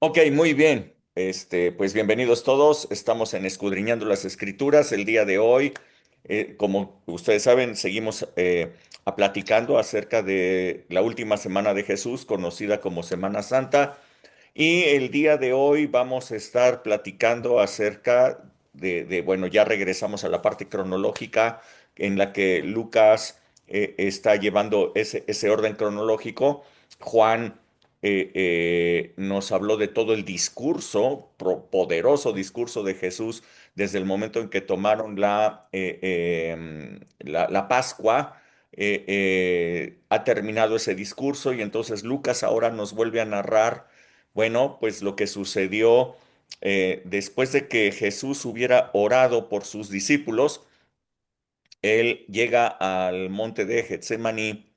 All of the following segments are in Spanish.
Ok, muy bien. Pues bienvenidos todos. Estamos en Escudriñando las Escrituras. El día de hoy, como ustedes saben, seguimos platicando acerca de la última semana de Jesús, conocida como Semana Santa. Y el día de hoy vamos a estar platicando acerca bueno, ya regresamos a la parte cronológica en la que Lucas está llevando ese orden cronológico. Juan nos habló de todo el discurso, poderoso discurso de Jesús desde el momento en que tomaron la Pascua. Ha terminado ese discurso y entonces Lucas ahora nos vuelve a narrar, bueno, pues lo que sucedió después de que Jesús hubiera orado por sus discípulos. Él llega al monte de Getsemaní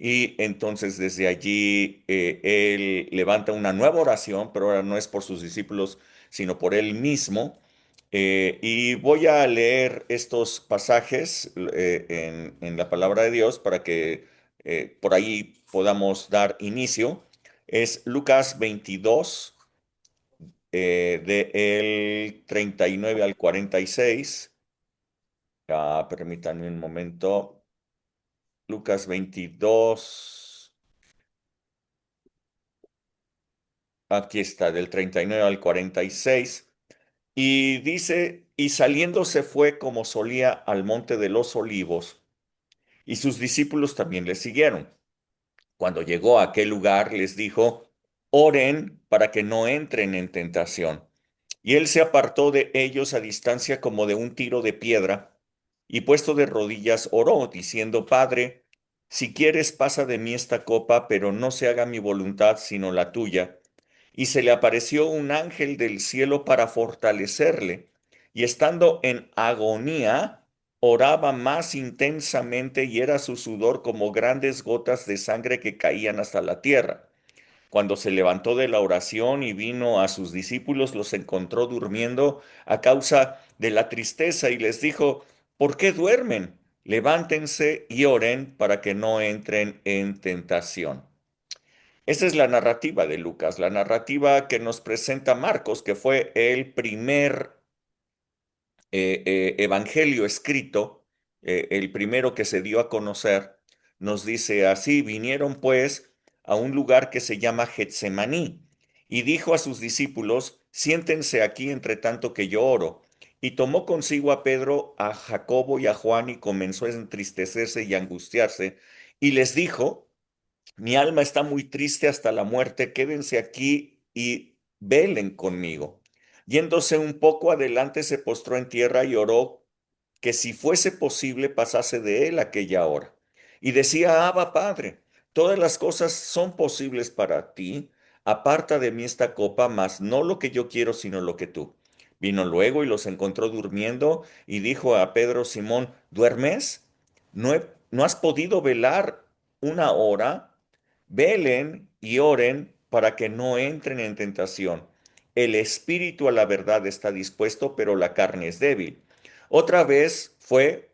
y entonces desde allí él levanta una nueva oración, pero ahora no es por sus discípulos, sino por él mismo. Y voy a leer estos pasajes en la palabra de Dios para que por ahí podamos dar inicio. Es Lucas 22, del 39 al 46. Permítanme un momento. Lucas 22, aquí está, del 39 al 46. Y dice, y saliendo se fue como solía al monte de los olivos, y sus discípulos también le siguieron. Cuando llegó a aquel lugar, les dijo, oren para que no entren en tentación. Y él se apartó de ellos a distancia como de un tiro de piedra, y puesto de rodillas oró, diciendo, Padre, si quieres pasa de mí esta copa, pero no se haga mi voluntad sino la tuya. Y se le apareció un ángel del cielo para fortalecerle, y estando en agonía, oraba más intensamente y era su sudor como grandes gotas de sangre que caían hasta la tierra. Cuando se levantó de la oración y vino a sus discípulos, los encontró durmiendo a causa de la tristeza y les dijo, ¿por qué duermen? Levántense y oren para que no entren en tentación. Esa es la narrativa de Lucas, la narrativa que nos presenta Marcos, que fue el primer evangelio escrito, el primero que se dio a conocer. Nos dice así, vinieron pues a un lugar que se llama Getsemaní, y dijo a sus discípulos, siéntense aquí entre tanto que yo oro. Y tomó consigo a Pedro, a Jacobo y a Juan, y comenzó a entristecerse y a angustiarse, y les dijo, mi alma está muy triste hasta la muerte, quédense aquí y velen conmigo. Yéndose un poco adelante, se postró en tierra y oró que si fuese posible pasase de él aquella hora. Y decía, Abba, Padre, todas las cosas son posibles para ti, aparta de mí esta copa, mas no lo que yo quiero, sino lo que tú. Vino luego y los encontró durmiendo y dijo a Pedro, Simón, ¿duermes? ¿No has podido velar una hora? Velen y oren para que no entren en tentación. El espíritu a la verdad está dispuesto, pero la carne es débil. Otra vez fue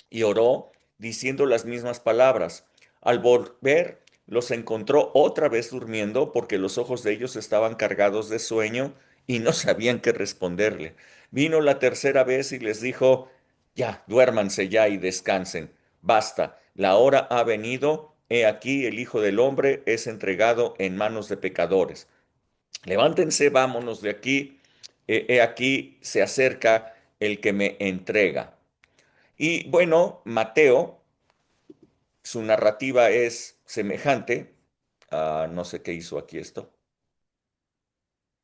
y oró diciendo las mismas palabras. Al volver, los encontró otra vez durmiendo porque los ojos de ellos estaban cargados de sueño y no sabían qué responderle. Vino la tercera vez y les dijo, ya, duérmanse ya y descansen. Basta, la hora ha venido. He aquí el Hijo del Hombre es entregado en manos de pecadores. Levántense, vámonos de aquí. He aquí se acerca el que me entrega. Y bueno, Mateo, su narrativa es semejante. No sé qué hizo aquí esto.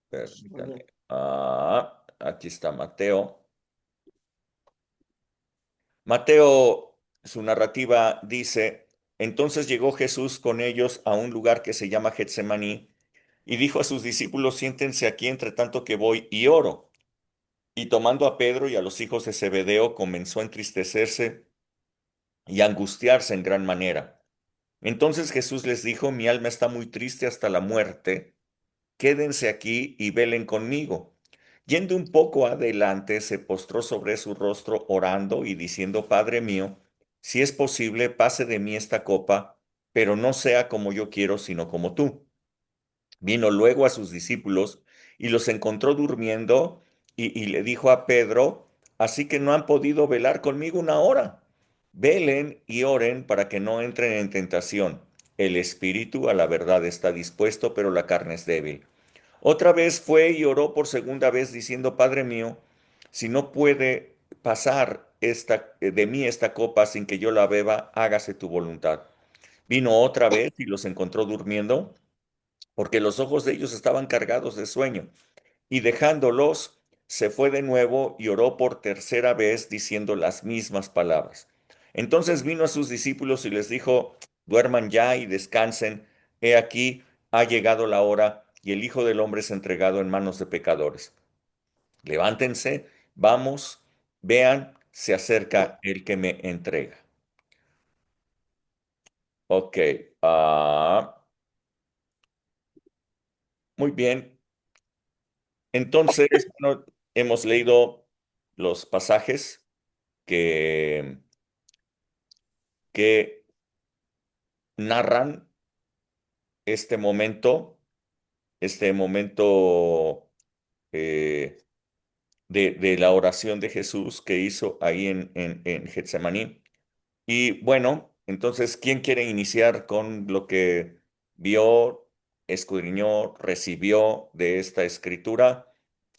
Permítanme. Aquí está Mateo. Mateo, su narrativa dice, entonces llegó Jesús con ellos a un lugar que se llama Getsemaní y dijo a sus discípulos, siéntense aquí entre tanto que voy y oro. Y tomando a Pedro y a los hijos de Zebedeo, comenzó a entristecerse y a angustiarse en gran manera. Entonces Jesús les dijo, mi alma está muy triste hasta la muerte, quédense aquí y velen conmigo. Yendo un poco adelante, se postró sobre su rostro orando y diciendo, Padre mío, si es posible, pase de mí esta copa, pero no sea como yo quiero, sino como tú. Vino luego a sus discípulos y los encontró durmiendo y le dijo a Pedro, así que no han podido velar conmigo una hora. Velen y oren para que no entren en tentación. El espíritu a la verdad está dispuesto, pero la carne es débil. Otra vez fue y oró por segunda vez diciendo, Padre mío, si no puede pasar de mí esta copa sin que yo la beba, hágase tu voluntad. Vino otra vez y los encontró durmiendo porque los ojos de ellos estaban cargados de sueño. Y dejándolos, se fue de nuevo y oró por tercera vez diciendo las mismas palabras. Entonces vino a sus discípulos y les dijo, duerman ya y descansen. He aquí, ha llegado la hora y el Hijo del Hombre es entregado en manos de pecadores. Levántense, vamos, vean, se acerca el que me entrega. Ok, muy bien. Entonces, bueno, hemos leído los pasajes que, que narran este momento eh, de la oración de Jesús que hizo ahí en Getsemaní. Y bueno, entonces, ¿quién quiere iniciar con lo que vio, escudriñó, recibió de esta escritura?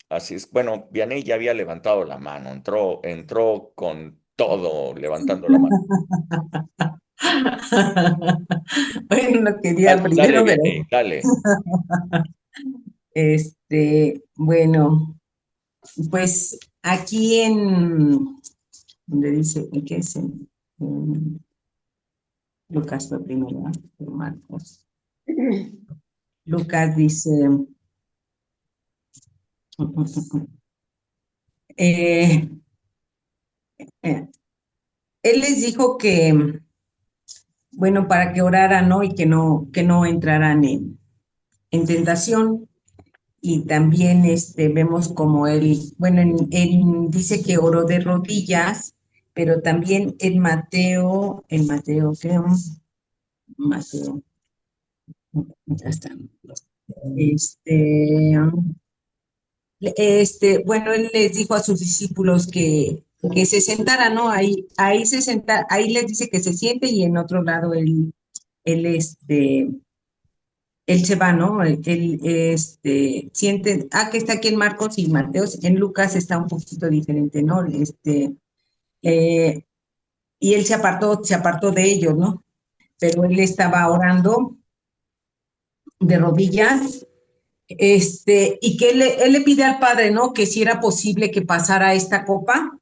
Así es. Bueno, Vianney ya había levantado la mano, entró con todo levantando la mano. Bueno, no quería Dale, dale, primero, pero Vianney, dale. bueno, pues aquí donde dice, ¿qué es? En Lucas fue primero, ¿no? Marcos. Lucas dice, eh, eh, él les dijo que, bueno, para que oraran, ¿no? Y que no entraran en tentación. Y también vemos como él, bueno, él dice que oró de rodillas, pero también creo, Mateo, ya está. Este, bueno, él les dijo a sus discípulos que se sentaran, ¿no? Ahí se senta, ahí les dice que se siente y en otro lado él, él se va, ¿no? Él, siente, que está aquí en Marcos y Mateos, en Lucas está un poquito diferente, ¿no? Eh, y él se apartó de ellos, ¿no? Pero él estaba orando de rodillas, y que él le pide al Padre, ¿no? Que si era posible que pasara esta copa.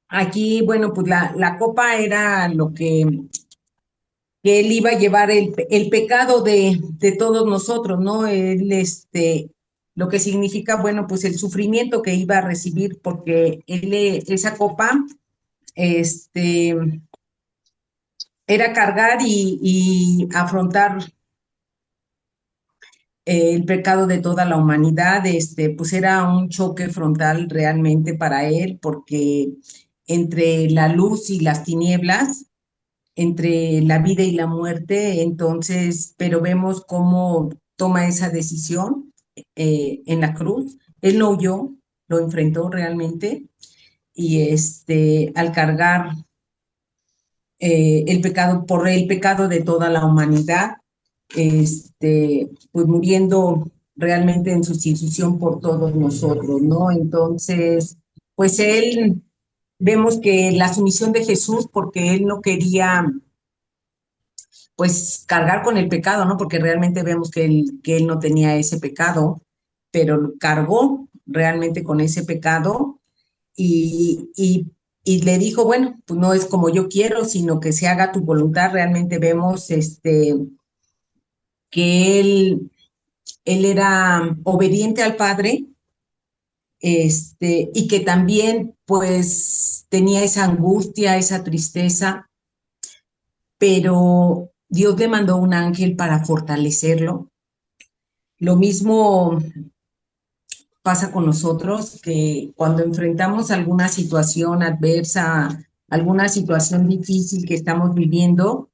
Aquí, bueno, pues la copa era lo que él iba a llevar el pecado de todos nosotros, ¿no? Él, lo que significa, bueno, pues el sufrimiento que iba a recibir, porque esa copa, este, era cargar y afrontar el pecado de toda la humanidad, pues era un choque frontal realmente para él, porque entre la luz y las tinieblas, entre la vida y la muerte, entonces, pero vemos cómo toma esa decisión en la cruz. Él no huyó, lo enfrentó realmente y al cargar el pecado, por el pecado de toda la humanidad, pues muriendo realmente en sustitución por todos nosotros, ¿no? Entonces, pues él, vemos que la sumisión de Jesús, porque él no quería pues cargar con el pecado, ¿no? Porque realmente vemos que él no tenía ese pecado, pero cargó realmente con ese pecado y, y, y le dijo, bueno, pues no es como yo quiero, sino que se haga tu voluntad. Realmente vemos que él era obediente al Padre, y que también pues tenía esa angustia, esa tristeza, pero Dios le mandó un ángel para fortalecerlo. Lo mismo pasa con nosotros, que cuando enfrentamos alguna situación adversa, alguna situación difícil que estamos viviendo,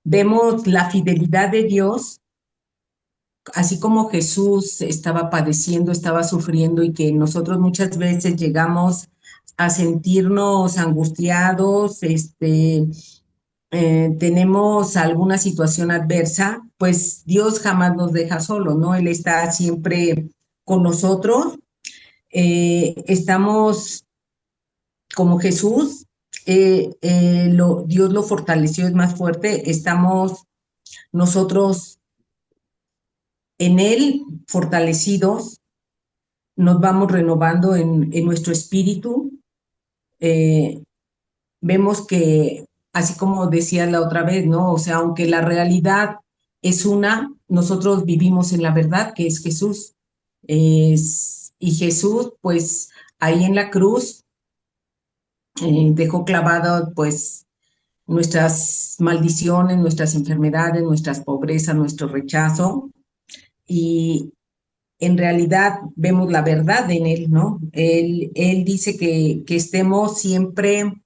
vemos la fidelidad de Dios así como Jesús estaba padeciendo, estaba sufriendo y que nosotros muchas veces llegamos a sentirnos angustiados, tenemos alguna situación adversa, pues Dios jamás nos deja solo, ¿no? Él está siempre con nosotros. Estamos como Jesús, Dios lo fortaleció, es más fuerte, estamos nosotros en Él fortalecidos, nos vamos renovando en nuestro espíritu. Eh, Vemos que, así como decía la otra vez, ¿no? O sea, aunque la realidad es una, nosotros vivimos en la verdad, que es Jesús. Y Jesús, pues ahí en la cruz, dejó clavado, pues, nuestras maldiciones, nuestras enfermedades, nuestras pobrezas, nuestro rechazo. Y en realidad vemos la verdad en Él, ¿no? Él dice que estemos siempre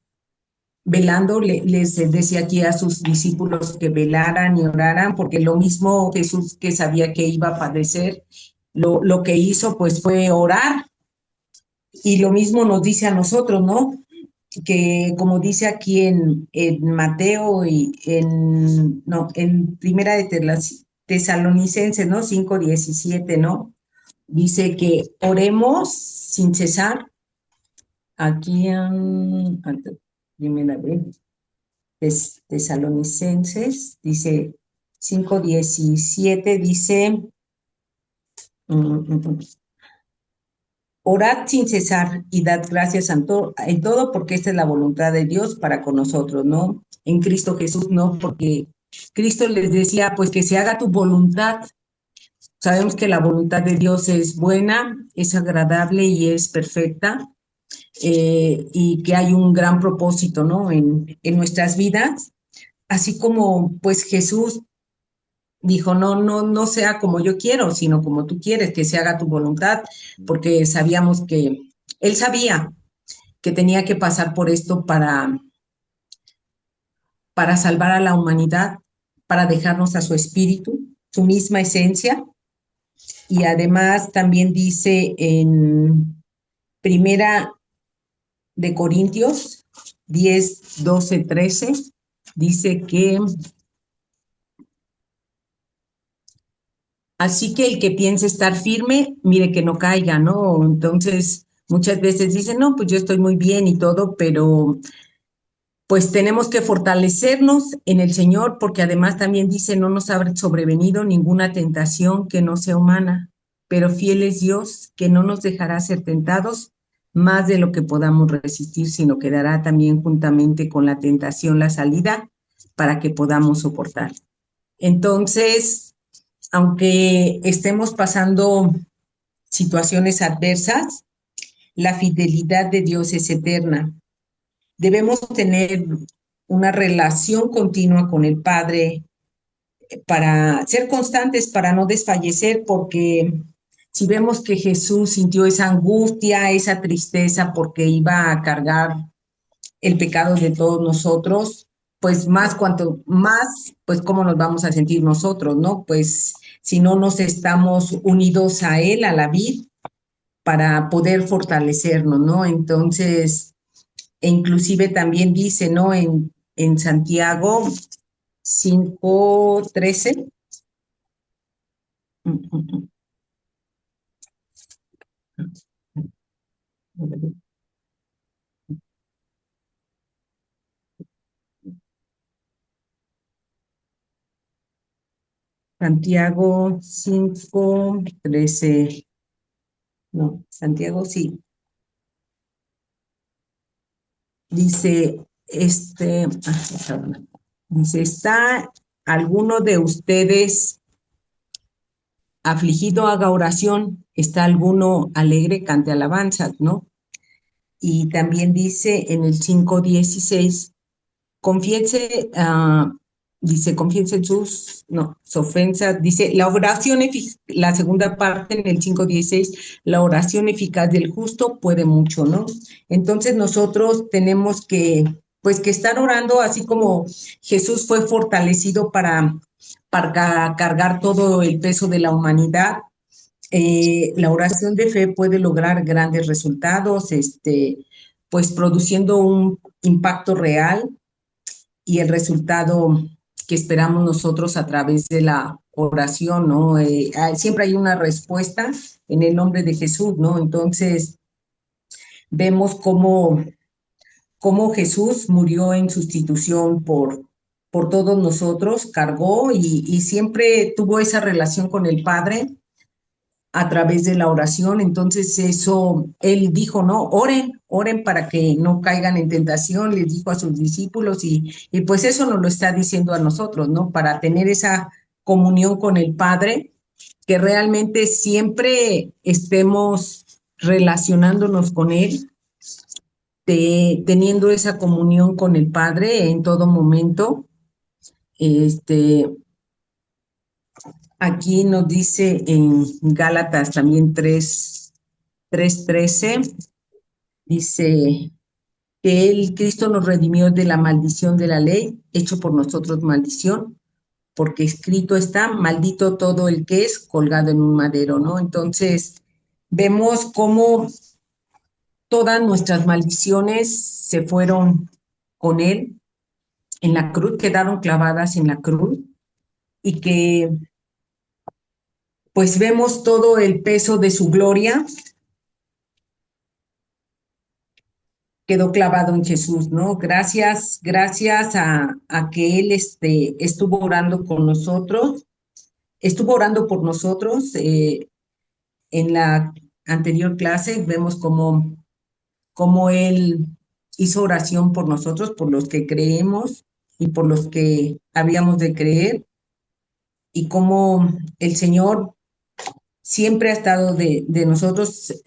velando, les decía aquí a sus discípulos que velaran y oraran, porque lo mismo Jesús que sabía que iba a padecer, lo que hizo pues fue orar, y lo mismo nos dice a nosotros, ¿no? Que como dice aquí en Mateo y no, en Primera de Tesalonicenses, ¿no? 5:17, ¿no? Dice que oremos sin cesar. Aquí en primera vez. Tesalonicenses, dice 5:17, dice, mm, orad sin cesar y dad gracias en todo, porque esta es la voluntad de Dios para con nosotros, ¿no? En Cristo Jesús, ¿no? Porque Cristo les decía, pues que se haga tu voluntad. Sabemos que la voluntad de Dios es buena, es agradable y es perfecta, y que hay un gran propósito, ¿no? En nuestras vidas, así como pues Jesús dijo, no, no, no sea como yo quiero, sino como tú quieres, que se haga tu voluntad, porque sabíamos que él sabía que tenía que pasar por esto para salvar a la humanidad, para dejarnos a su espíritu, su misma esencia. Y además también dice en Primera de Corintios 10:12, 13, dice que así que el que piense estar firme, mire que no caiga, ¿no? Entonces, muchas veces dicen, no, pues yo estoy muy bien y todo, pero pues tenemos que fortalecernos en el Señor, porque además también dice, no nos ha sobrevenido ninguna tentación que no sea humana, pero fiel es Dios, que no nos dejará ser tentados más de lo que podamos resistir, sino que dará también juntamente con la tentación la salida para que podamos soportar. Entonces, aunque estemos pasando situaciones adversas, la fidelidad de Dios es eterna. Debemos tener una relación continua con el Padre para ser constantes, para no desfallecer, porque si vemos que Jesús sintió esa angustia, esa tristeza porque iba a cargar el pecado de todos nosotros, pues más cuanto más, pues cómo nos vamos a sentir nosotros, ¿no? Pues si no nos estamos unidos a Él, a la vid, para poder fortalecernos, ¿no? Entonces, e inclusive también dice, ¿no? En Santiago 5:13. Santiago 5:13. No, Santiago sí. Dice, dice, ¿está alguno de ustedes afligido? Haga oración. ¿Está alguno alegre? Cante alabanzas, ¿no? Y también dice en el 5:16, confiese, confiesen sus ofensas, dice, la oración, la segunda parte en el 5:16, la oración eficaz del justo puede mucho, ¿no? Entonces nosotros tenemos que, pues que estar orando, así como Jesús fue fortalecido para para cargar todo el peso de la humanidad. La oración de fe puede lograr grandes resultados, pues produciendo un impacto real y el resultado que esperamos nosotros a través de la oración, ¿no? Siempre hay una respuesta en el nombre de Jesús, ¿no? Entonces vemos cómo Jesús murió en sustitución por todos nosotros, cargó y siempre tuvo esa relación con el Padre a través de la oración. Entonces eso, él dijo, no, oren, oren para que no caigan en tentación, les dijo a sus discípulos y pues eso nos lo está diciendo a nosotros, ¿no? Para tener esa comunión con el Padre, que realmente siempre estemos relacionándonos con Él, teniendo esa comunión con el Padre en todo momento. Este, Aquí nos dice en Gálatas también 3:13, dice que Cristo nos redimió de la maldición de la ley, hecho por nosotros maldición, porque escrito está, maldito todo el que es colgado en un madero, ¿no? Entonces, vemos cómo todas nuestras maldiciones se fueron con él en la cruz, quedaron clavadas en la cruz y que pues vemos todo el peso de su gloria quedó clavado en Jesús, ¿no? Gracias a que Él estuvo orando con nosotros, estuvo orando por nosotros. En la anterior clase vemos cómo Él hizo oración por nosotros, por los que creemos y por los que habíamos de creer, y cómo el Señor siempre ha estado de nosotros,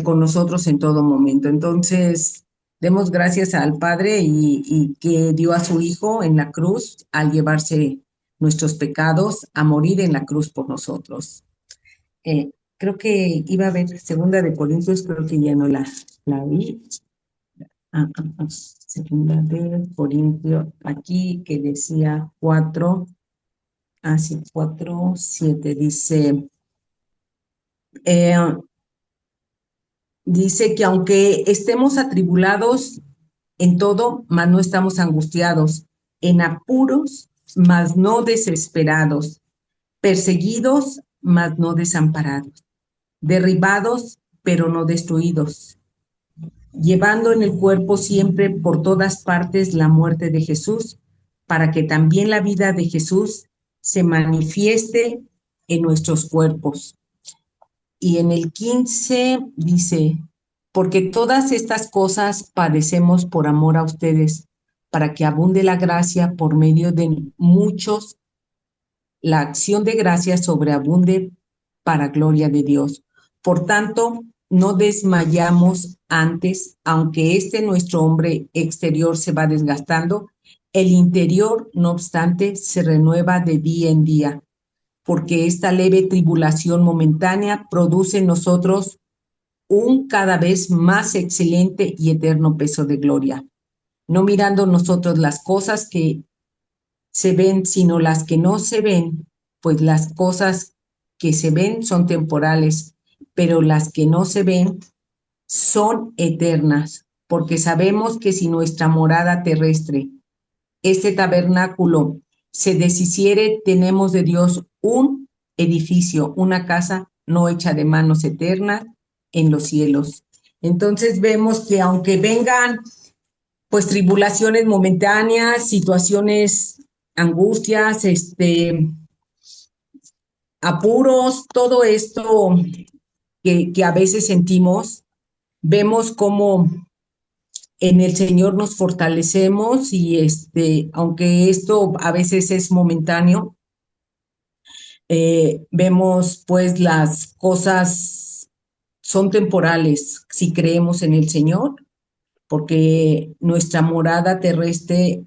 con nosotros en todo momento. Entonces, demos gracias al Padre y que dio a su Hijo en la cruz al llevarse nuestros pecados, a morir en la cruz por nosotros. Creo que iba a ver segunda de Corintios, creo que ya no la vi. Segunda de Corintios, aquí que decía 4, así 4:7, eh, dice que aunque estemos atribulados en todo, mas no estamos angustiados, en apuros, mas no desesperados, perseguidos, mas no desamparados, derribados, pero no destruidos, llevando en el cuerpo siempre por todas partes la muerte de Jesús, para que también la vida de Jesús se manifieste en nuestros cuerpos. Y en el 15 dice, porque todas estas cosas padecemos por amor a ustedes, para que abunde la gracia por medio de muchos, la acción de gracia sobreabunde para gloria de Dios. Por tanto, no desmayamos antes, aunque nuestro hombre exterior se va desgastando, el interior, no obstante, se renueva de día en día, porque esta leve tribulación momentánea produce en nosotros un cada vez más excelente y eterno peso de gloria, no mirando nosotros las cosas que se ven, sino las que no se ven, pues las cosas que se ven son temporales, pero las que no se ven son eternas, porque sabemos que si nuestra morada terrestre, este tabernáculo, se deshiciere, tenemos de Dios un edificio, una casa no hecha de manos eternas en los cielos. Entonces vemos que aunque vengan pues tribulaciones momentáneas, situaciones, angustias, apuros, todo esto que a veces sentimos, vemos cómo en el Señor nos fortalecemos y aunque esto a veces es momentáneo, vemos pues las cosas son temporales si creemos en el Señor, porque nuestra morada terrestre,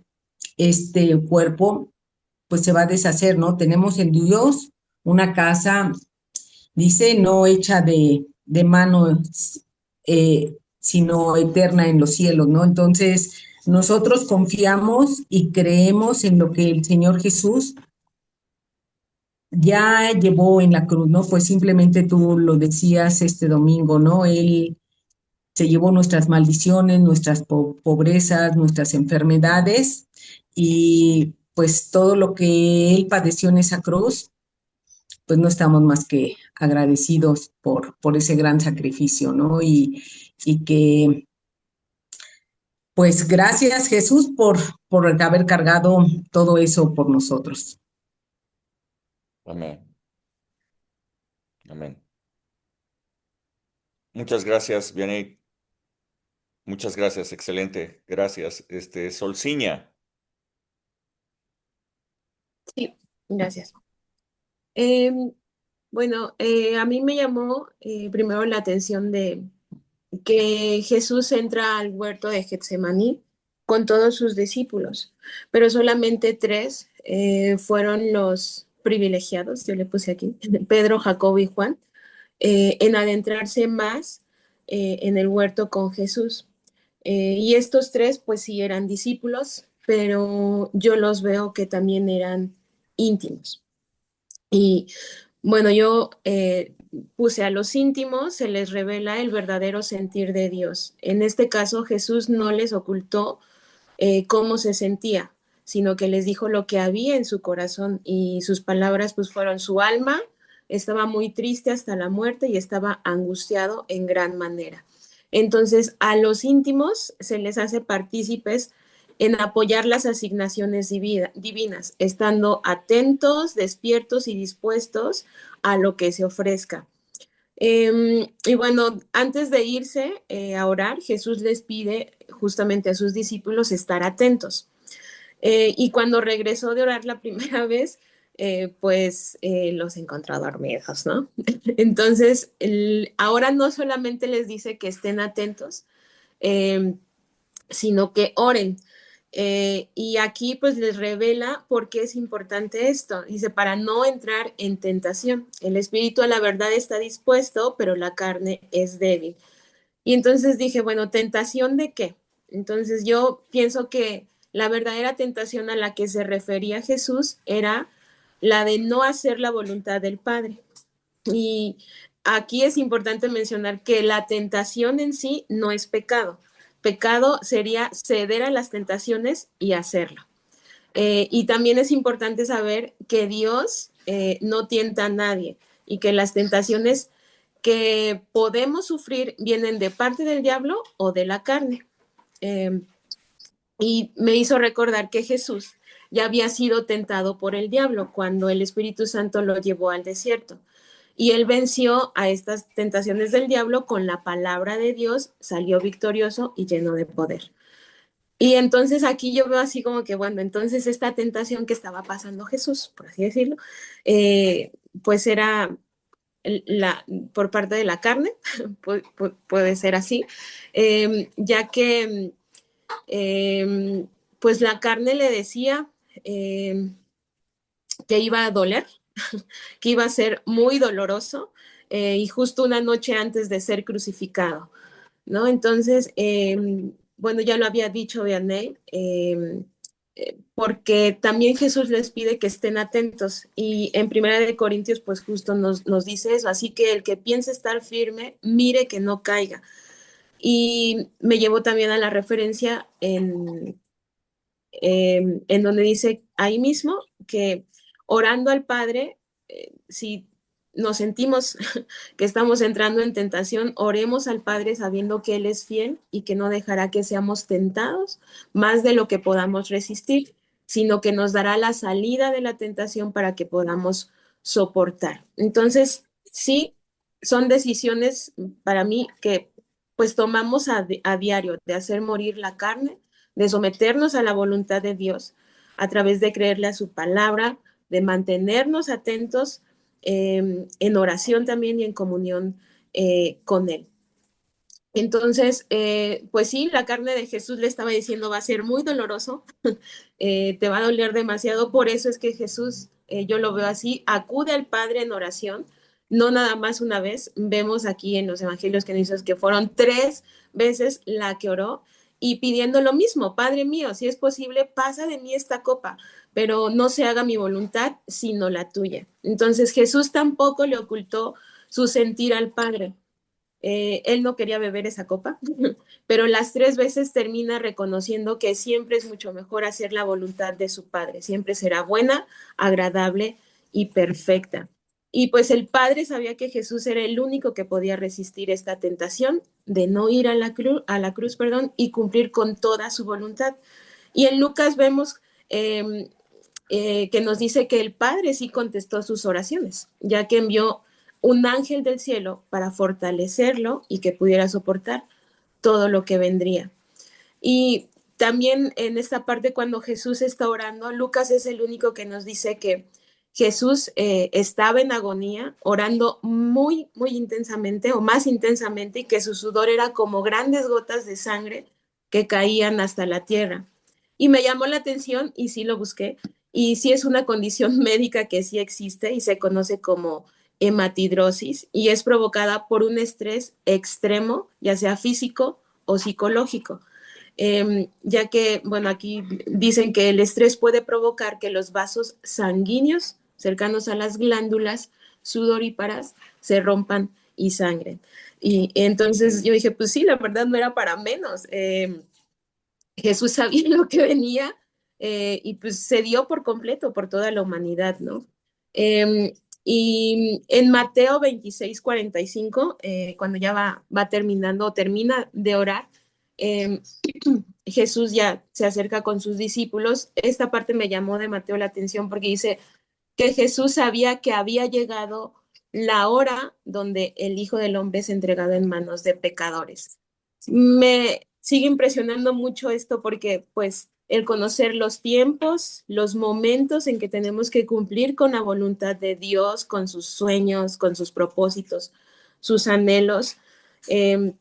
este cuerpo, pues se va a deshacer, ¿no? Tenemos en Dios una casa, dice, no hecha de manos, sino eterna en los cielos, ¿no? Entonces, nosotros confiamos y creemos en lo que el Señor Jesús ya llevó en la cruz, ¿no? Pues simplemente tú lo decías este domingo, ¿no? Él se llevó nuestras maldiciones, nuestras pobrezas, nuestras enfermedades y pues todo lo que él padeció en esa cruz, pues no estamos más que agradecidos por ese gran sacrificio, ¿no? Y que pues gracias Jesús por haber cargado todo eso por nosotros. Amén. Amén. Muchas gracias, Vianey. Muchas gracias, excelente. Gracias. Solciña. Sí, gracias. Bueno, a mí me llamó primero la atención de que Jesús entra al huerto de Getsemaní con todos sus discípulos, pero solamente tres fueron los privilegiados, yo le puse aquí, Pedro, Jacobo y Juan, en adentrarse más en el huerto con Jesús. Y estos tres, pues sí, eran discípulos, pero yo los veo que también eran íntimos. Y bueno, yo puse a los íntimos, se les revela el verdadero sentir de Dios. En este caso, Jesús no les ocultó cómo se sentía, sino que les dijo lo que había en su corazón y sus palabras pues fueron: su alma estaba muy triste hasta la muerte y estaba angustiado en gran manera. Entonces, a los íntimos se les hace partícipes en apoyar las asignaciones divinas, estando atentos, despiertos y dispuestos a lo que se ofrezca. Y bueno, antes de irse a orar, Jesús les pide justamente a sus discípulos estar atentos. Y cuando regresó de orar la primera vez, pues los encontró dormidos, ¿no? Entonces, ahora no solamente les dice que estén atentos, eh, sino que oren. Y aquí pues les revela por qué es importante esto. Dice, para no entrar en tentación. El espíritu a la verdad está dispuesto, pero la carne es débil. Y entonces dije, bueno, ¿tentación de qué? Entonces yo pienso que la verdadera tentación a la que se refería Jesús era la de no hacer la voluntad del Padre. Y aquí es importante mencionar que la tentación en sí no es pecado. Pecado sería ceder a las tentaciones y hacerlo. Y también es importante saber que Dios no tienta a nadie y que las tentaciones que podemos sufrir vienen de parte del diablo o de la carne. Eh, y me hizo recordar que Jesús ya había sido tentado por el diablo cuando el Espíritu Santo lo llevó al desierto. Y él venció a estas tentaciones del diablo con la palabra de Dios, salió victorioso y lleno de poder. Y entonces aquí yo veo así como que, bueno, entonces esta tentación que estaba pasando Jesús, por así decirlo, pues era la, por parte de la carne, puede ser así, ya que pues la carne le decía que iba a doler, que iba a ser muy doloroso y justo una noche antes de ser crucificado, ¿no? Entonces, bueno, ya lo había dicho Vianney, porque también Jesús les pide que estén atentos y en Primera de Corintios pues justo nos dice eso, así que el que piense estar firme, mire que no caiga. Y me llevó también a la referencia en donde dice ahí mismo que orando al Padre, si nos sentimos que estamos entrando en tentación, oremos al Padre sabiendo que Él es fiel y que no dejará que seamos tentados más de lo que podamos resistir, sino que nos dará la salida de la tentación para que podamos soportar. Entonces, sí, son decisiones para mí que pues tomamos a diario de hacer morir la carne, de someternos a la voluntad de Dios a través de creerle a su palabra, de mantenernos atentos en oración también y en comunión con Él. Entonces, pues sí, la carne de Jesús le estaba diciendo va a ser muy doloroso, te va a doler demasiado, por eso es que Jesús, yo lo veo así, acude al Padre en oración, no nada más una vez, vemos aquí en los evangelios que dices que fueron 3 veces la que oró y pidiendo lo mismo: Padre mío, si es posible, pasa de mí esta copa, pero no se haga mi voluntad, sino la tuya. Entonces Jesús tampoco le ocultó su sentir al Padre. Él no quería beber esa copa, pero las 3 veces termina reconociendo que siempre es mucho mejor hacer la voluntad de su Padre, siempre será buena, agradable y perfecta. Y pues el Padre sabía que Jesús era el único que podía resistir esta tentación de no ir a la cruz, perdón, y cumplir con toda su voluntad. Y en Lucas vemos que nos dice que el Padre sí contestó sus oraciones, ya que envió un ángel del cielo para fortalecerlo y que pudiera soportar todo lo que vendría. Y también en esta parte, cuando Jesús está orando, Lucas es el único que nos dice que Jesús estaba en agonía, orando muy, muy intensamente o más intensamente, y que su sudor era como grandes gotas de sangre que caían hasta la tierra. Y me llamó la atención y sí lo busqué. Y sí es una condición médica que sí existe y se conoce como hematidrosis, y es provocada por un estrés extremo, ya sea físico o psicológico. Ya que, bueno, aquí dicen que el estrés puede provocar que los vasos sanguíneos cercanos a las glándulas sudoríparas se rompan y sangren. Y entonces yo dije, pues sí, la verdad no era para menos. Jesús sabía lo que venía, y pues se dio por completo por toda la humanidad, ¿no? Y en Mateo 26:45, cuando ya va terminando o termina de orar, eh, Jesús ya se acerca con sus discípulos. Esta parte me llamó de Mateo la atención porque dice que Jesús sabía que había llegado la hora donde el Hijo del Hombre es entregado en manos de pecadores. Me sigue impresionando mucho esto porque, pues, el conocer los tiempos, los momentos en que tenemos que cumplir con la voluntad de Dios, con sus sueños, con sus propósitos, sus anhelos, eh,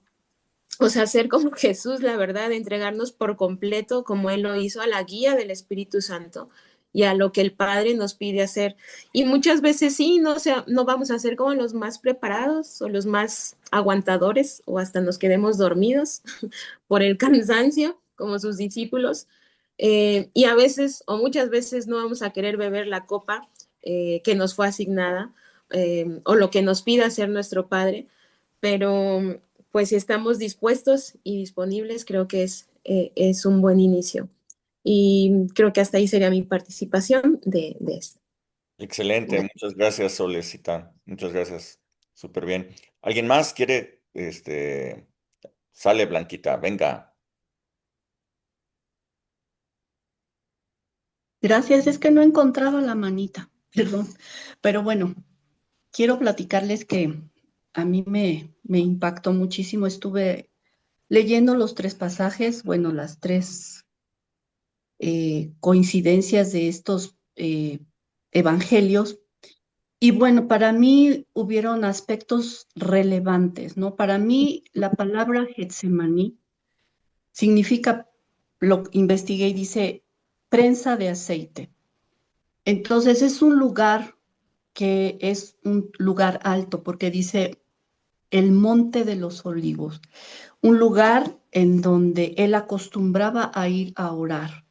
o sea, ser como Jesús, la verdad, entregarnos por completo, como Él lo hizo, a la guía del Espíritu Santo y a lo que el Padre nos pide hacer. Y muchas veces sí, no, o sea, no vamos a ser como los más preparados o los más aguantadores, o hasta nos quedemos dormidos por el cansancio, como sus discípulos. Y a veces, o muchas veces, no vamos a querer beber la copa que nos fue asignada, o lo que nos pide hacer nuestro Padre, pero pues si estamos dispuestos y disponibles, creo que es un buen inicio. Y creo que hasta ahí sería mi participación de esto. Excelente, muchas gracias, Solecita. Muchas gracias. Súper bien. ¿Alguien más quiere? Sale Blanquita, venga. Gracias, es que no encontraba la manita, perdón. Pero bueno, quiero platicarles que a mí me impactó muchísimo. Estuve leyendo los 3 pasajes, bueno, las 3 coincidencias de estos evangelios. Y bueno, para mí hubieron aspectos relevantes, ¿no? Para mí la palabra Getsemaní significa, lo investigué y dice prensa de aceite. Entonces es un lugar que es un lugar alto, porque dice el Monte de los Olivos, un lugar en donde él acostumbraba a ir a orar.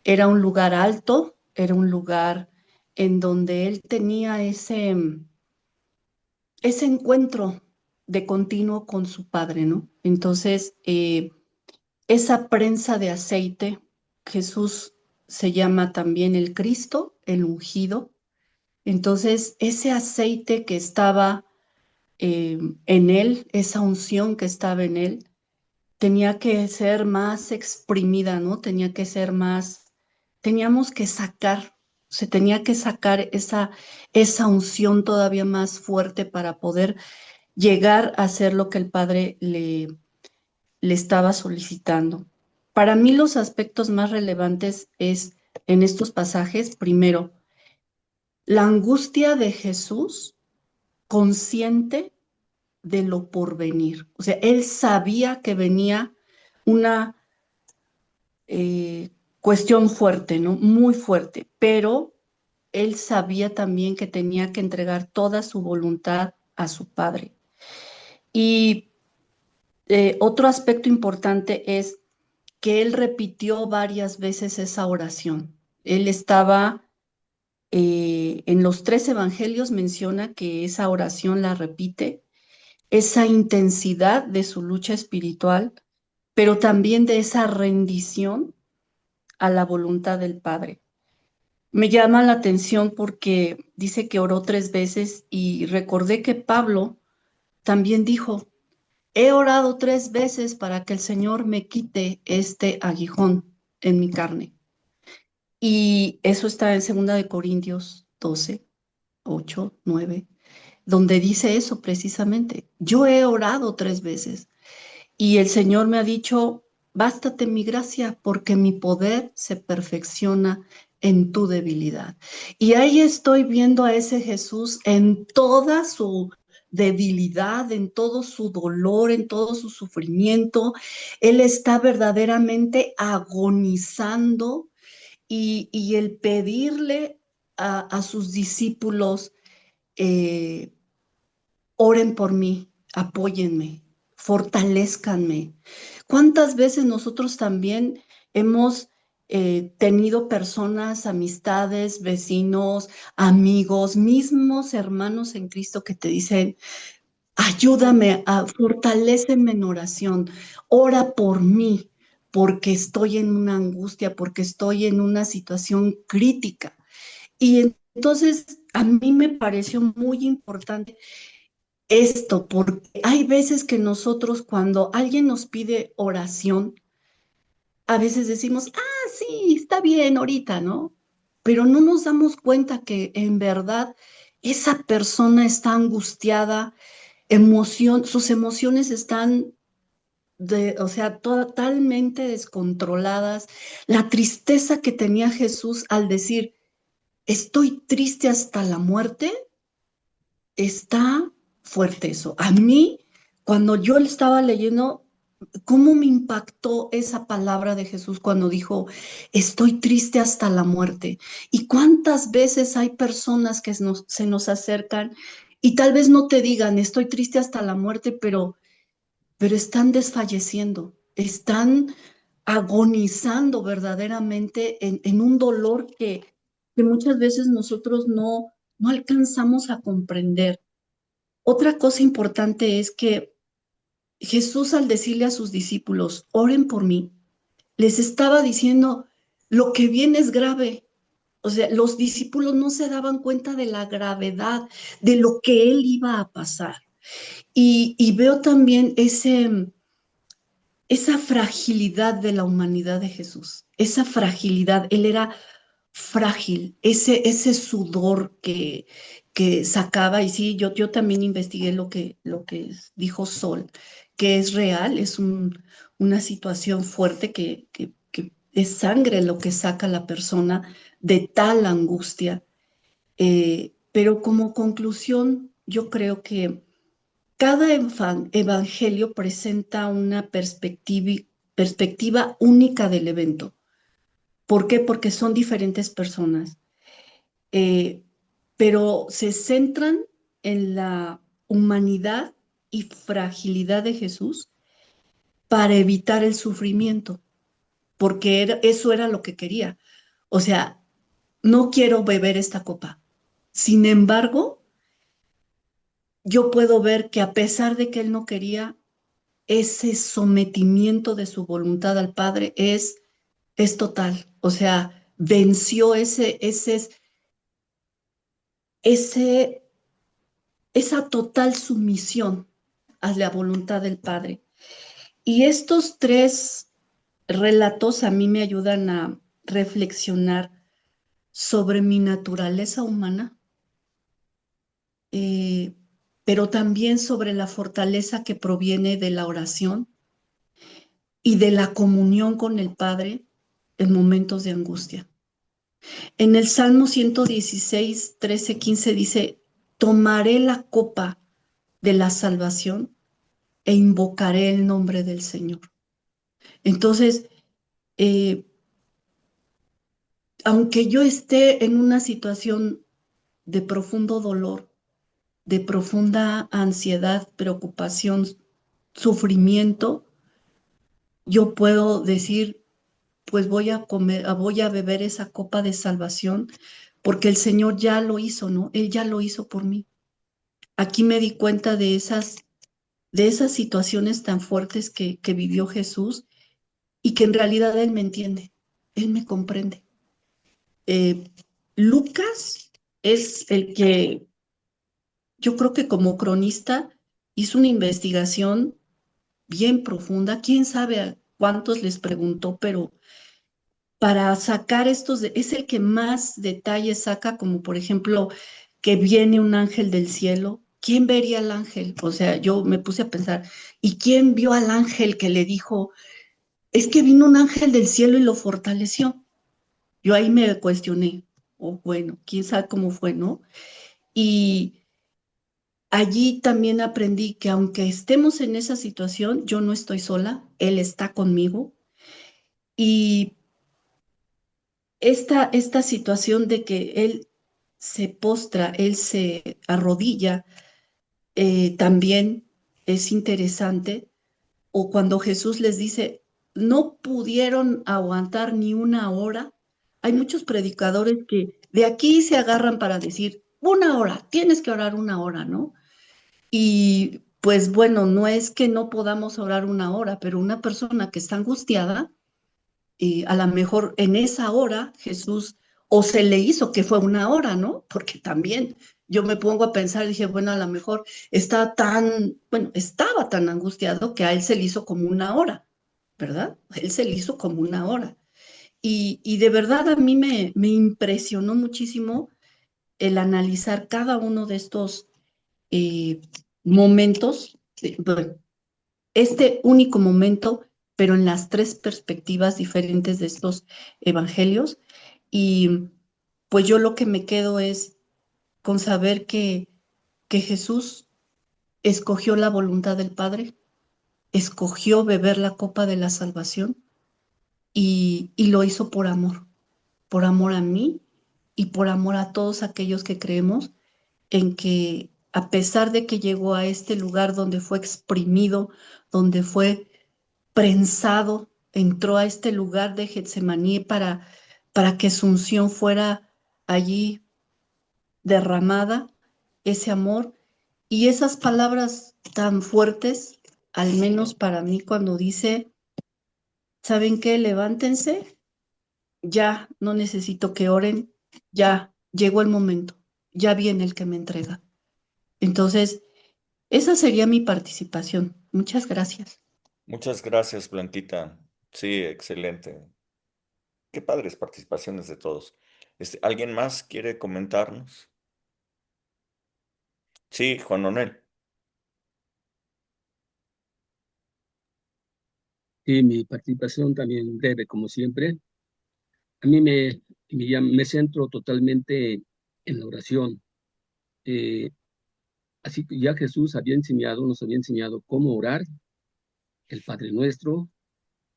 Era un lugar alto, era un lugar en donde él tenía ese encuentro de continuo con su padre, ¿no? Entonces, esa prensa de aceite, Jesús se llama también el Cristo, el ungido. Entonces, ese aceite que estaba en él, esa unción que estaba en él, tenía que ser más exprimida, ¿no? Tenía que ser más, teníamos que sacar, se tenía que sacar esa unción todavía más fuerte para poder llegar a hacer lo que el Padre le estaba solicitando. Para mí los aspectos más relevantes es en estos pasajes, primero, la angustia de Jesús consciente de lo por venir. O sea, él sabía que venía una cuestión fuerte, ¿no? Muy fuerte, pero él sabía también que tenía que entregar toda su voluntad a su Padre. Y otro aspecto importante es que él repitió varias veces esa oración. Él estaba, en los 3 evangelios menciona que esa oración la repite, esa intensidad de su lucha espiritual, pero también de esa rendición a la voluntad del Padre. Me llama la atención porque dice que oró 3 veces y recordé que Pablo también dijo, he orado 3 veces para que el Señor me quite este aguijón en mi carne. Y eso está en 2 Corintios 12, 8, 9, donde dice eso precisamente. Yo he orado 3 veces y el Señor me ha dicho, bástate mi gracia porque mi poder se perfecciona en tu debilidad. Y ahí estoy viendo a ese Jesús en toda su debilidad, en todo su dolor, en todo su sufrimiento. Él está verdaderamente agonizando y el pedirle a sus discípulos, eh, oren por mí, apóyenme, fortalézcanme. ¿Cuántas veces nosotros también hemos tenido personas, amistades, vecinos, amigos, mismos hermanos en Cristo que te dicen, ayúdame, fortaléceme en oración, ora por mí, porque estoy en una angustia, porque estoy en una situación crítica? Y entonces a mí me pareció muy importante esto, porque hay veces que nosotros cuando alguien nos pide oración, a veces decimos, sí, está bien ahorita, ¿no? Pero no nos damos cuenta que en verdad esa persona está angustiada, sus emociones están o sea, totalmente descontroladas. La tristeza que tenía Jesús al decir, estoy triste hasta la muerte, está fuerte eso. A mí, cuando yo le estaba leyendo, ¿cómo me impactó esa palabra de Jesús cuando dijo, estoy triste hasta la muerte? ¿Y cuántas veces hay personas que se nos acercan y tal vez no te digan, estoy triste hasta la muerte, pero están desfalleciendo, están agonizando verdaderamente en un dolor que muchas veces nosotros no alcanzamos a comprender? Otra cosa importante es que Jesús, al decirle a sus discípulos, oren por mí, les estaba diciendo, lo que viene es grave. O sea, los discípulos no se daban cuenta de la gravedad de lo que él iba a pasar. Y veo también esa fragilidad de la humanidad de Jesús, esa fragilidad. Él era frágil, ese sudor que sacaba, y sí, yo también investigué lo que dijo Sol, que es real, es una situación fuerte que es sangre lo que saca la persona de tal angustia. Pero como conclusión, yo creo que cada evangelio presenta una perspectiva única del evento. ¿Por qué? Porque son diferentes personas, eh, pero se centran en la humanidad y fragilidad de Jesús para evitar el sufrimiento, porque eso era lo que quería. O sea, no quiero beber esta copa. Sin embargo, yo puedo ver que a pesar de que él no quería, ese sometimiento de su voluntad al Padre es total. O sea, venció ese, esa total sumisión a la voluntad del Padre. Y estos 3 relatos a mí me ayudan a reflexionar sobre mi naturaleza humana, eh, pero también sobre la fortaleza que proviene de la oración y de la comunión con el Padre en momentos de angustia. En el Salmo 116, 13, 15 dice, tomaré la copa de la salvación e invocaré el nombre del Señor. Entonces, eh, aunque yo esté en una situación de profundo dolor, de profunda ansiedad, preocupación, sufrimiento, yo puedo decir, pues voy a comer, voy a beber esa copa de salvación, porque el Señor ya lo hizo, ¿no? Él ya lo hizo por mí. Aquí me di cuenta de esas situaciones tan fuertes que vivió Jesús y que en realidad Él me entiende, Él me comprende. Eh, Lucas es el que yo creo que como cronista hizo una investigación bien profunda, quién sabe a cuántos les preguntó, pero para sacar es el que más detalles saca, como por ejemplo, que viene un ángel del cielo. ¿Quién vería al ángel? O sea, yo me puse a pensar, ¿y quién vio al ángel que le dijo, es que vino un ángel del cielo y lo fortaleció? Yo ahí me cuestioné, o bueno, quién sabe cómo fue, ¿no? Y allí también aprendí que aunque estemos en esa situación, yo no estoy sola, Él está conmigo. Y esta situación de que Él se postra, Él se arrodilla, también es interesante. O cuando Jesús les dice, no pudieron aguantar ni una hora. Hay muchos predicadores que de aquí se agarran para decir, una hora, tienes que orar una hora, ¿no? Y pues bueno, no es que no podamos orar una hora, pero una persona que está angustiada, a lo mejor en esa hora Jesús, o se le hizo que fue una hora, ¿no? Porque también yo me pongo a pensar, dije, bueno, a lo mejor estaba tan angustiado que a él se le hizo como una hora, ¿verdad? Él se le hizo como una hora. Y de verdad a mí me impresionó muchísimo el analizar cada uno de estos eh, momentos, bueno, este único momento, pero en las tres perspectivas diferentes de estos evangelios. Y pues yo lo que me quedo es con saber que Jesús escogió la voluntad del Padre, escogió beber la copa de la salvación y lo hizo por amor a mí y por amor a todos aquellos que creemos en que a pesar de que llegó a este lugar donde fue exprimido, donde fue prensado, entró a este lugar de Getsemaní para que su unción fuera allí derramada, ese amor y esas palabras tan fuertes, al menos para mí cuando dice, ¿saben qué? Levántense, ya no necesito que oren, ya llegó el momento, ya viene el que me entrega. Entonces, esa sería mi participación. Muchas gracias. Muchas gracias, Blanquita. Sí, excelente. Qué padres participaciones de todos. ¿Alguien más quiere comentarnos? Sí, Juan Manuel. Y mi participación también breve, como siempre. A mí me centro totalmente en la oración. Eh, Así que ya Jesús nos había enseñado cómo orar el Padre Nuestro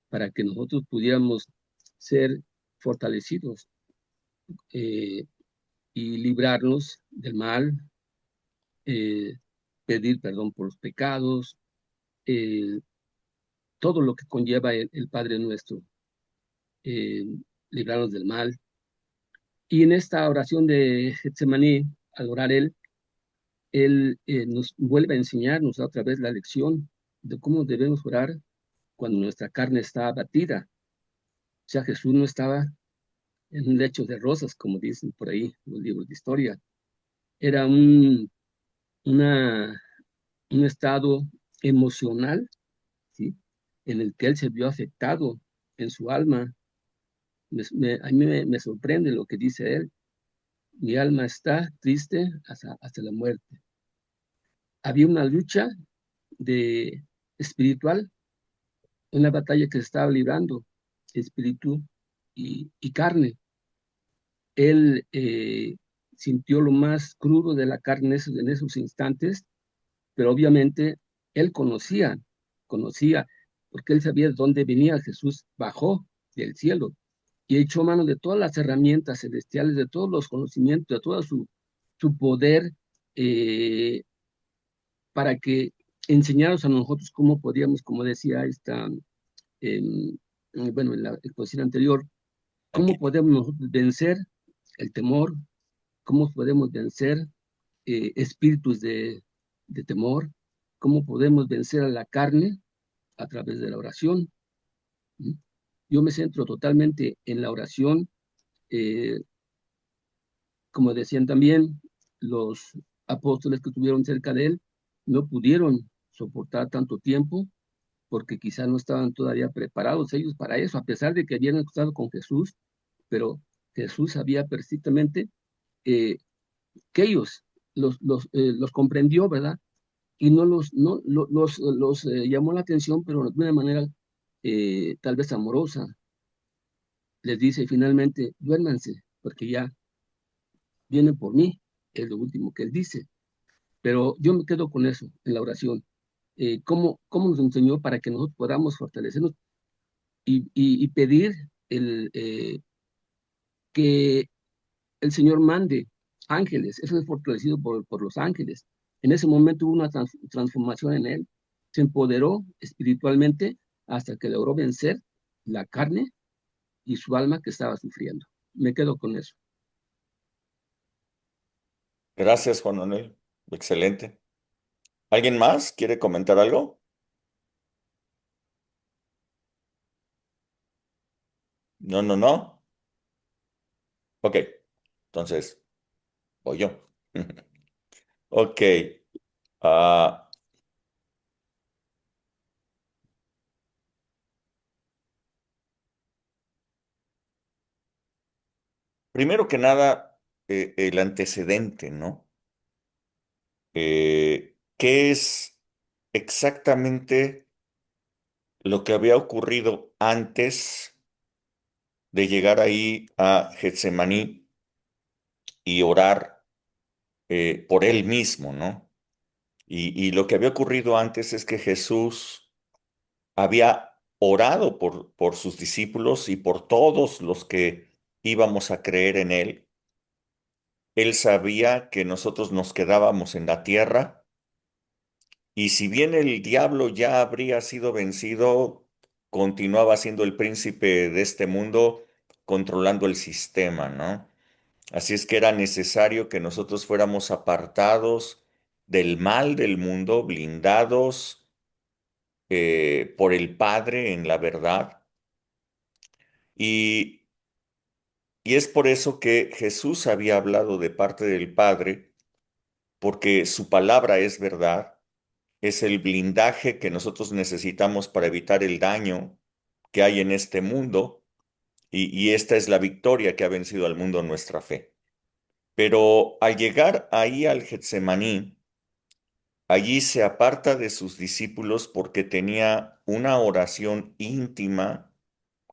para que nosotros pudiéramos ser fortalecidos eh, y librarnos del mal, eh, pedir perdón por los pecados, eh, todo lo que conlleva el Padre Nuestro, eh, librarnos del mal. Y en esta oración de Getsemaní, al orar él nos vuelve a enseñar, nos da otra vez la lección de cómo debemos orar cuando nuestra carne está abatida. O sea, Jesús no estaba en un lecho de rosas, como dicen por ahí los libros de historia. Era una, un estado emocional, ¿sí? En el que él se vio afectado en su alma. A mí me sorprende lo que dice él. Mi alma está triste hasta la muerte. Había una lucha de espiritual, una batalla que se estaba librando, espíritu y carne. Él sintió lo más crudo de la carne en esos instantes, pero obviamente él conocía, porque él sabía de dónde venía Jesús, bajó del cielo y echó mano de todas las herramientas celestiales, de todos los conocimientos, de todo su poder, eh, para que enseñaros a nosotros cómo podíamos, como decía bueno, en la exposición anterior, Aquí. cómo podemos vencer el temor, cómo podemos vencer espíritus de temor, cómo podemos vencer a la carne a través de la oración. ¿Mm? Yo me centro totalmente en la oración, eh, como decían también los apóstoles que estuvieron cerca de él, no pudieron soportar tanto tiempo porque quizás no estaban todavía preparados ellos para eso, a pesar de que habían estado con Jesús, pero Jesús sabía perfectamente eh, que ellos los comprendió, ¿verdad? Y no los llamó la atención, pero de una manera tal vez amorosa. Les dice finalmente, duérmanse, porque ya vienen por mí, es lo último que él dice. Pero yo me quedo con eso en la oración. ¿Cómo nos enseñó para que nosotros podamos fortalecernos y pedir el, que el Señor mande ángeles? Eso es fortalecido por los ángeles. En ese momento hubo una transformación en él. Se empoderó espiritualmente hasta que logró vencer la carne y su alma que estaba sufriendo. Me quedo con eso. Gracias, Juan Manuel. Excelente. ¿Alguien más quiere comentar algo? No, no, no. Ok, entonces voy yo. Ok. ah, Primero que nada, el antecedente, ¿no? ¿Qué es exactamente lo que había ocurrido antes de llegar ahí a Getsemaní y orar por él mismo, ¿no? Y lo que había ocurrido antes es que Jesús había orado por sus discípulos y por todos los que íbamos a creer en él. Él sabía que nosotros nos quedábamos en la tierra y si bien el diablo ya habría sido vencido, continuaba siendo el príncipe de este mundo, controlando el sistema, ¿no? Así es que era necesario que nosotros fuéramos apartados del mal del mundo, blindados por el Padre en la verdad. Y, y es por eso que Jesús había hablado de parte del Padre, porque su palabra es verdad, es el blindaje que nosotros necesitamos para evitar el daño que hay en este mundo, y esta es la victoria que ha vencido al mundo nuestra fe. Pero al llegar ahí al Getsemaní, allí se aparta de sus discípulos porque tenía una oración íntima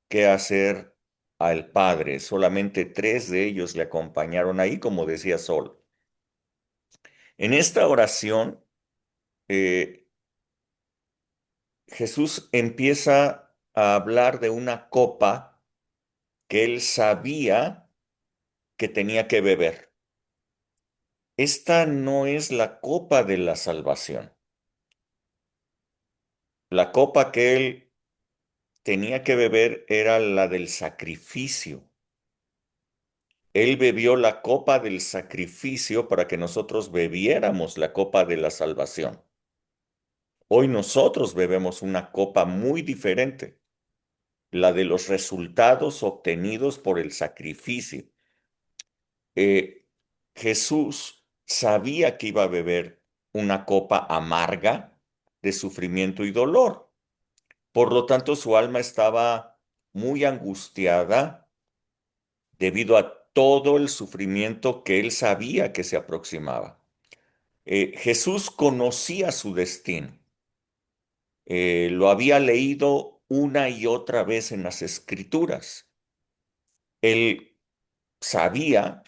que hacer al Padre. Solamente 3 de ellos le acompañaron ahí, como decía Sol. En esta oración, eh, Jesús empieza a hablar de una copa que él sabía que tenía que beber. Esta no es la copa de la salvación. La copa que él tenía que beber era la del sacrificio. Él bebió la copa del sacrificio para que nosotros bebiéramos la copa de la salvación. Hoy nosotros bebemos una copa muy diferente, la de los resultados obtenidos por el sacrificio. Eh, Jesús sabía que iba a beber una copa amarga de sufrimiento y dolor. Por lo tanto, su alma estaba muy angustiada debido a todo el sufrimiento que él sabía que se aproximaba. Jesús conocía su destino. Lo había leído una y otra vez en las Escrituras. Él sabía,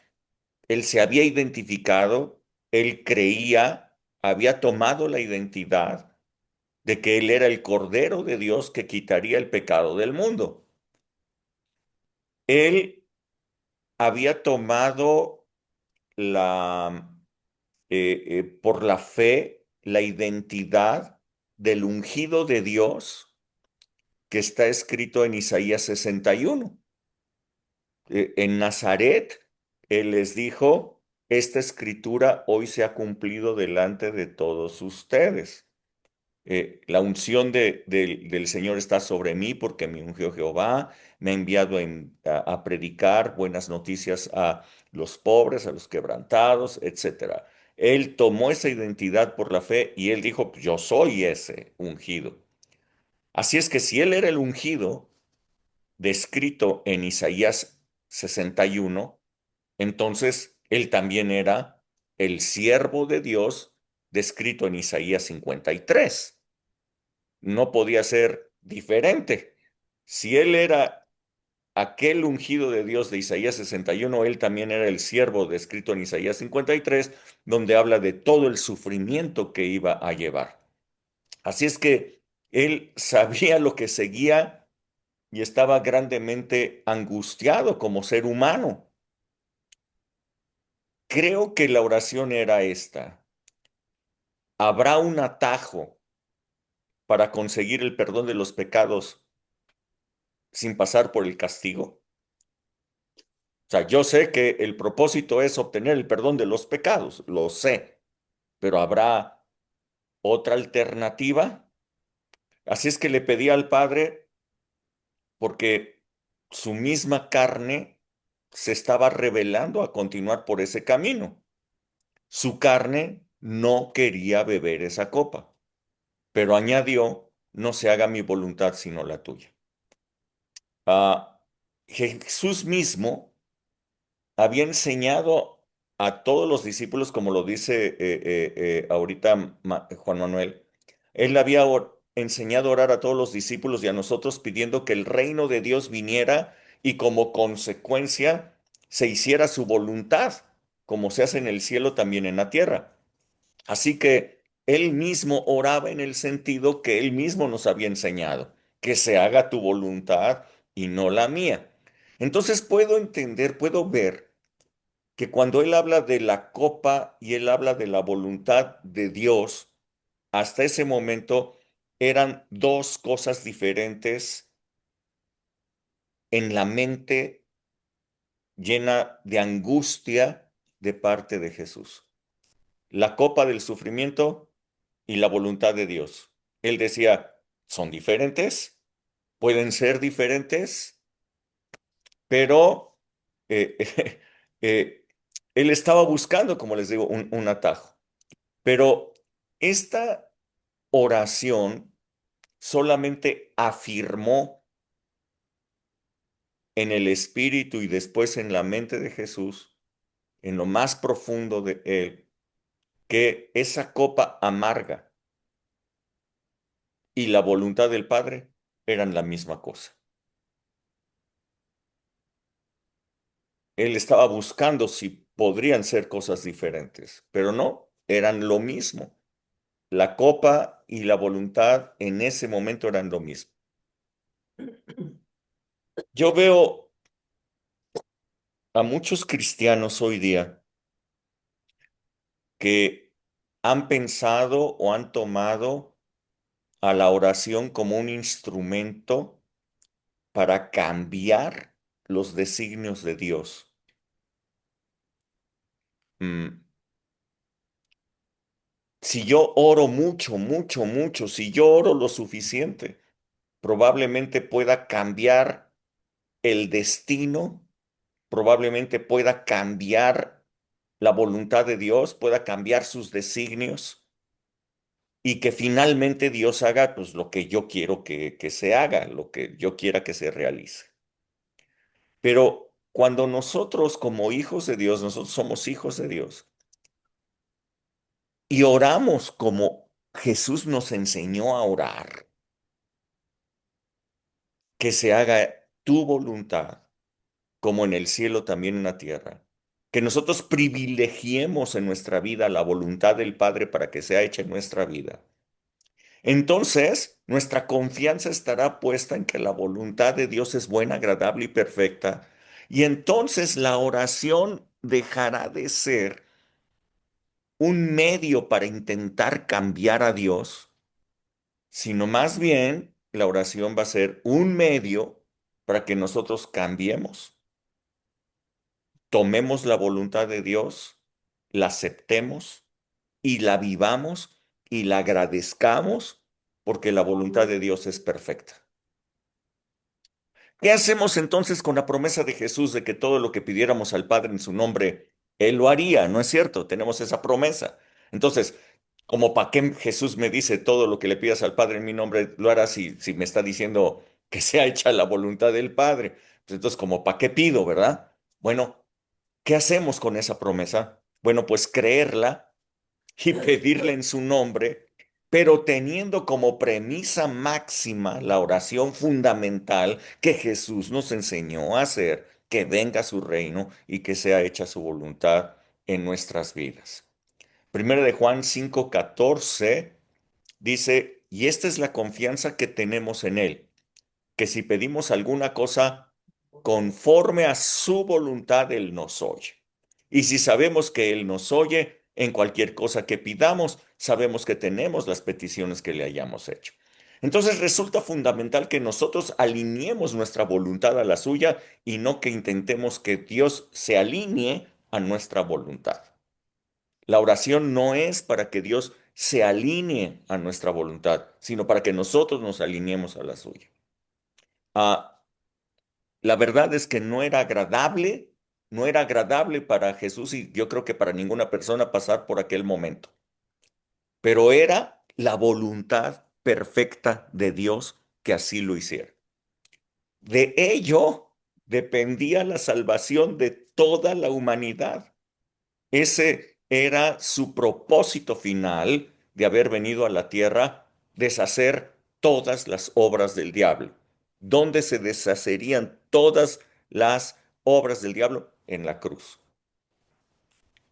él se había identificado, él creía, había tomado la identidad de que él era el Cordero de Dios que quitaría el pecado del mundo. Él había tomado por la fe la identidad del ungido de Dios que está escrito en Isaías 61. En Nazaret, Él les dijo, esta escritura hoy se ha cumplido delante de todos ustedes. La unción del Señor está sobre mí porque me ungió Jehová, me ha enviado a predicar buenas noticias a los pobres, a los quebrantados, etcétera. Él tomó esa identidad por la fe y él dijo, yo soy ese ungido. Así es que si él era el ungido descrito en Isaías 61, entonces él también era el siervo de Dios descrito en Isaías 53. No podía ser diferente. Si él era aquel ungido de Dios de Isaías 61, él también era el siervo descrito en Isaías 53, donde habla de todo el sufrimiento que iba a llevar. Así es que él sabía lo que seguía y estaba grandemente angustiado como ser humano. Creo que la oración era esta. ¿Habrá un atajo para conseguir el perdón de los pecados sin pasar por el castigo? O sea, yo sé que el propósito es obtener el perdón de los pecados, lo sé, pero ¿habrá otra alternativa? Así es que le pedí al Padre porque su misma carne se estaba revelando a continuar por ese camino. Su carne no quería beber esa copa, pero añadió, no se haga mi voluntad sino la tuya. Ah, Jesús mismo había enseñado a todos los discípulos, como lo dice ahorita Juan Manuel, él había enseñado a orar a todos los discípulos y a nosotros pidiendo que el reino de Dios viniera y como consecuencia se hiciera su voluntad, como se hace en el cielo también en la tierra. Así que él mismo oraba en el sentido que él mismo nos había enseñado, que se haga tu voluntad y no la mía. Entonces puedo entender, puedo ver que cuando él habla de la copa y él habla de la voluntad de Dios, hasta ese momento eran dos cosas diferentes en la mente llena de angustia de parte de Jesús. La copa del sufrimiento y la voluntad de Dios. Él decía, son diferentes, pueden ser diferentes, pero eh, eh, él estaba buscando, como les digo, un atajo. Pero esta oración solamente afirmó en el espíritu y después en la mente de Jesús, en lo más profundo de él, que esa copa amarga y la voluntad del Padre eran la misma cosa. Él estaba buscando si podrían ser cosas diferentes, pero no, eran lo mismo. La copa y la voluntad en ese momento eran lo mismo. Yo veo a muchos cristianos hoy día que han pensado o han tomado a la oración como un instrumento para cambiar los designios de Dios. Mm, Si yo oro mucho, mucho, mucho, si yo oro lo suficiente, probablemente pueda cambiar el destino, probablemente pueda cambiar la voluntad de Dios, pueda cambiar sus designios y que finalmente Dios haga pues lo que yo quiero que se haga, lo que yo quiera que se realice. Pero cuando nosotros como hijos de Dios, nosotros somos hijos de Dios y oramos como Jesús nos enseñó a orar, que se haga tu voluntad, como en el cielo también en la tierra. Que nosotros privilegiemos en nuestra vida la voluntad del Padre para que sea hecha en nuestra vida. Entonces, nuestra confianza estará puesta en que la voluntad de Dios es buena, agradable y perfecta. Y entonces la oración dejará de ser un medio para intentar cambiar a Dios, sino más bien la oración va a ser un medio para que nosotros cambiemos, tomemos la voluntad de Dios, la aceptemos y la vivamos y la agradezcamos porque la voluntad de Dios es perfecta. ¿Qué hacemos entonces con la promesa de Jesús de que todo lo que pidiéramos al Padre en su nombre, Él lo haría? ¿No es cierto? Tenemos esa promesa. Entonces, ¿como para qué Jesús me dice todo lo que le pidas al Padre en mi nombre, lo hará si me está diciendo que sea hecha la voluntad del Padre? Pues entonces, ¿como para qué pido, verdad? Bueno, ¿qué hacemos con esa promesa? Bueno, pues creerla y pedirle en su nombre, pero teniendo como premisa máxima la oración fundamental que Jesús nos enseñó a hacer, que venga su reino y que sea hecha su voluntad en nuestras vidas. Primero de Juan 5:14 dice, y esta es la confianza que tenemos en Él, que si pedimos alguna cosa conforme a su voluntad, Él nos oye. Y si sabemos que Él nos oye en cualquier cosa que pidamos, sabemos que tenemos las peticiones que le hayamos hecho. Entonces resulta fundamental que nosotros alineemos nuestra voluntad a la suya y no que intentemos que Dios se alinee a nuestra voluntad. La oración no es para que Dios se alinee a nuestra voluntad, sino para que nosotros nos alineemos a la suya. Ah, la verdad es que no era agradable para Jesús y yo creo que para ninguna persona pasar por aquel momento, pero era la voluntad perfecta de Dios que así lo hiciera. De ello dependía la salvación de toda la humanidad. Ese era su propósito final de haber venido a la tierra, deshacer todas las obras del diablo. ¿Dónde se deshacerían todas las obras del diablo? En la cruz.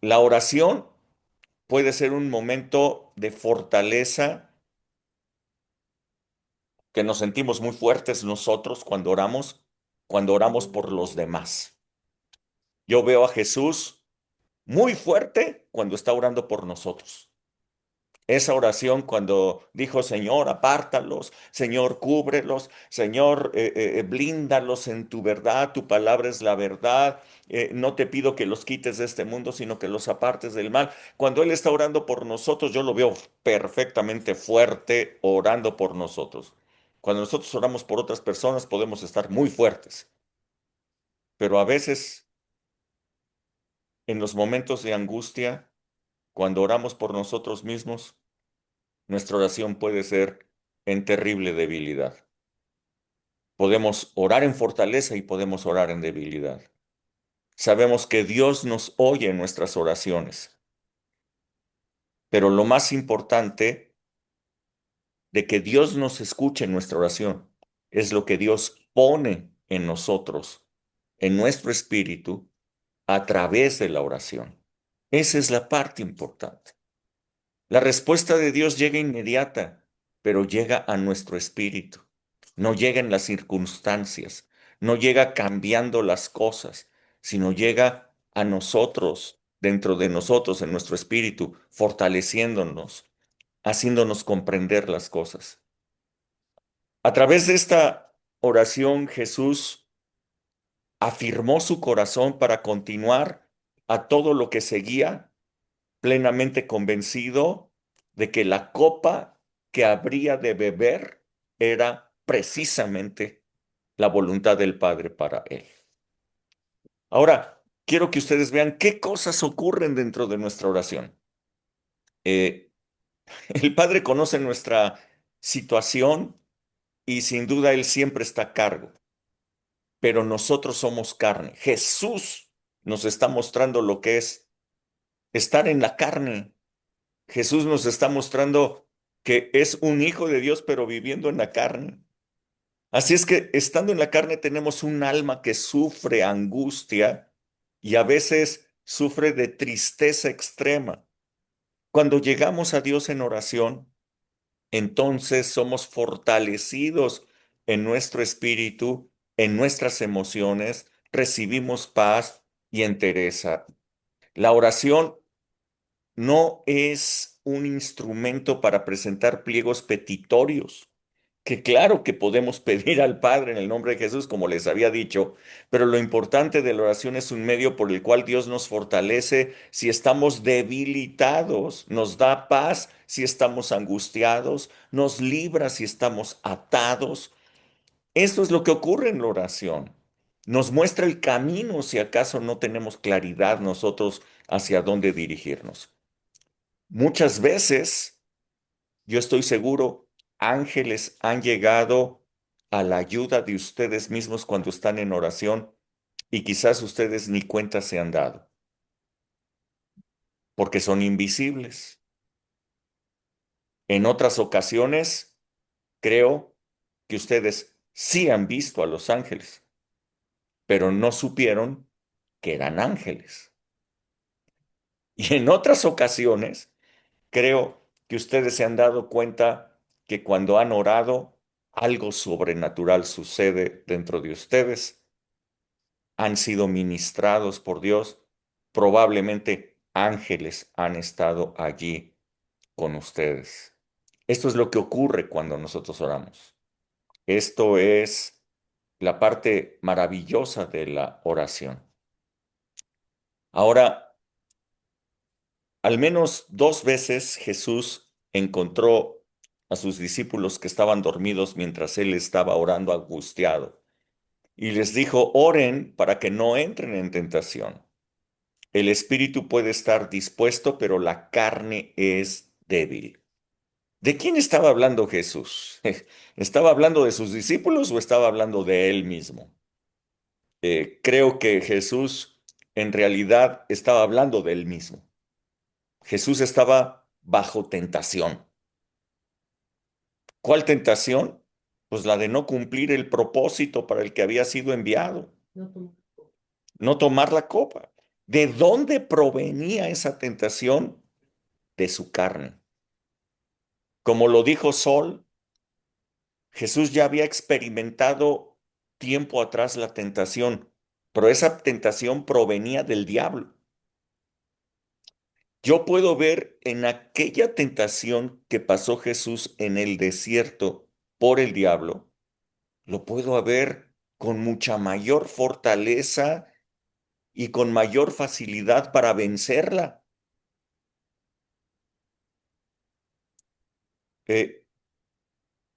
La oración puede ser un momento de fortaleza que nos sentimos muy fuertes nosotros cuando oramos por los demás. Yo veo a Jesús muy fuerte cuando está orando por nosotros. Esa oración cuando dijo, Señor, apártalos, Señor, cúbrelos, Señor, blíndalos en tu verdad, tu palabra es la verdad, no te pido que los quites de este mundo, sino que los apartes del mal. Cuando Él está orando por nosotros, yo lo veo perfectamente fuerte orando por nosotros. Cuando nosotros oramos por otras personas, podemos estar muy fuertes, pero a veces en los momentos de angustia, cuando oramos por nosotros mismos, nuestra oración puede ser en terrible debilidad. Podemos orar en fortaleza y podemos orar en debilidad. Sabemos que Dios nos oye en nuestras oraciones, pero lo más importante de que Dios nos escuche en nuestra oración es lo que Dios pone en nosotros, en nuestro espíritu, a través de la oración. Esa es la parte importante. La respuesta de Dios llega inmediata, pero llega a nuestro espíritu. No llega en las circunstancias, no llega cambiando las cosas, sino llega a nosotros, dentro de nosotros, en nuestro espíritu, fortaleciéndonos, haciéndonos comprender las cosas. A través de esta oración, Jesús afirmó su corazón para continuar a todo lo que seguía, plenamente convencido de que la copa que habría de beber era precisamente la voluntad del Padre para él. Ahora, quiero que ustedes vean qué cosas ocurren dentro de nuestra oración. Eh, el Padre conoce nuestra situación y sin duda Él siempre está a cargo, pero nosotros somos carne. Jesús nos está mostrando lo que es estar en la carne. Jesús nos está mostrando que es un hijo de Dios, pero viviendo en la carne. Así es que estando en la carne tenemos un alma que sufre angustia y a veces sufre de tristeza extrema. Cuando llegamos a Dios en oración, entonces somos fortalecidos en nuestro espíritu, en nuestras emociones, recibimos paz y entereza. La oración no es un instrumento para presentar pliegos petitorios. que claro que podemos pedir al Padre en el nombre de Jesús, como les había dicho, pero lo importante de la oración es un medio por el cual Dios nos fortalece si estamos debilitados, nos da paz si estamos angustiados, nos libra si estamos atados. Esto es lo que ocurre en la oración. Nos muestra el camino si acaso no tenemos claridad nosotros hacia dónde dirigirnos. Muchas veces, yo estoy seguro, ángeles han llegado a la ayuda de ustedes mismos cuando están en oración y quizás ustedes ni cuenta se han dado, porque son invisibles. En otras ocasiones, creo que ustedes sí han visto a los ángeles, pero no supieron que eran ángeles. Y en otras ocasiones, creo que ustedes se han dado cuenta que cuando han orado, algo sobrenatural sucede dentro de ustedes. Han sido ministrados por Dios. Probablemente ángeles han estado allí con ustedes. Esto es lo que ocurre cuando nosotros oramos. Esto es la parte maravillosa de la oración. Ahora, al menos 2 veces Jesús encontró a sus discípulos que estaban dormidos mientras él estaba orando angustiado y les dijo, oren para que no entren en tentación. El espíritu puede estar dispuesto, pero la carne es débil. ¿De quién estaba hablando Jesús? ¿Estaba hablando de sus discípulos o estaba hablando de él mismo? Creo que Jesús en realidad estaba hablando de él mismo. Jesús estaba bajo tentación. ¿Cuál tentación? Pues la de no cumplir el propósito para el que había sido enviado, no tomar la copa. ¿De dónde provenía esa tentación? De su carne. Como lo dijo Sol, Jesús ya había experimentado tiempo atrás la tentación, pero esa tentación provenía del diablo. Yo puedo ver en aquella tentación que pasó Jesús en el desierto por el diablo, lo puedo ver con mucha mayor fortaleza y con mayor facilidad para vencerla. Eh,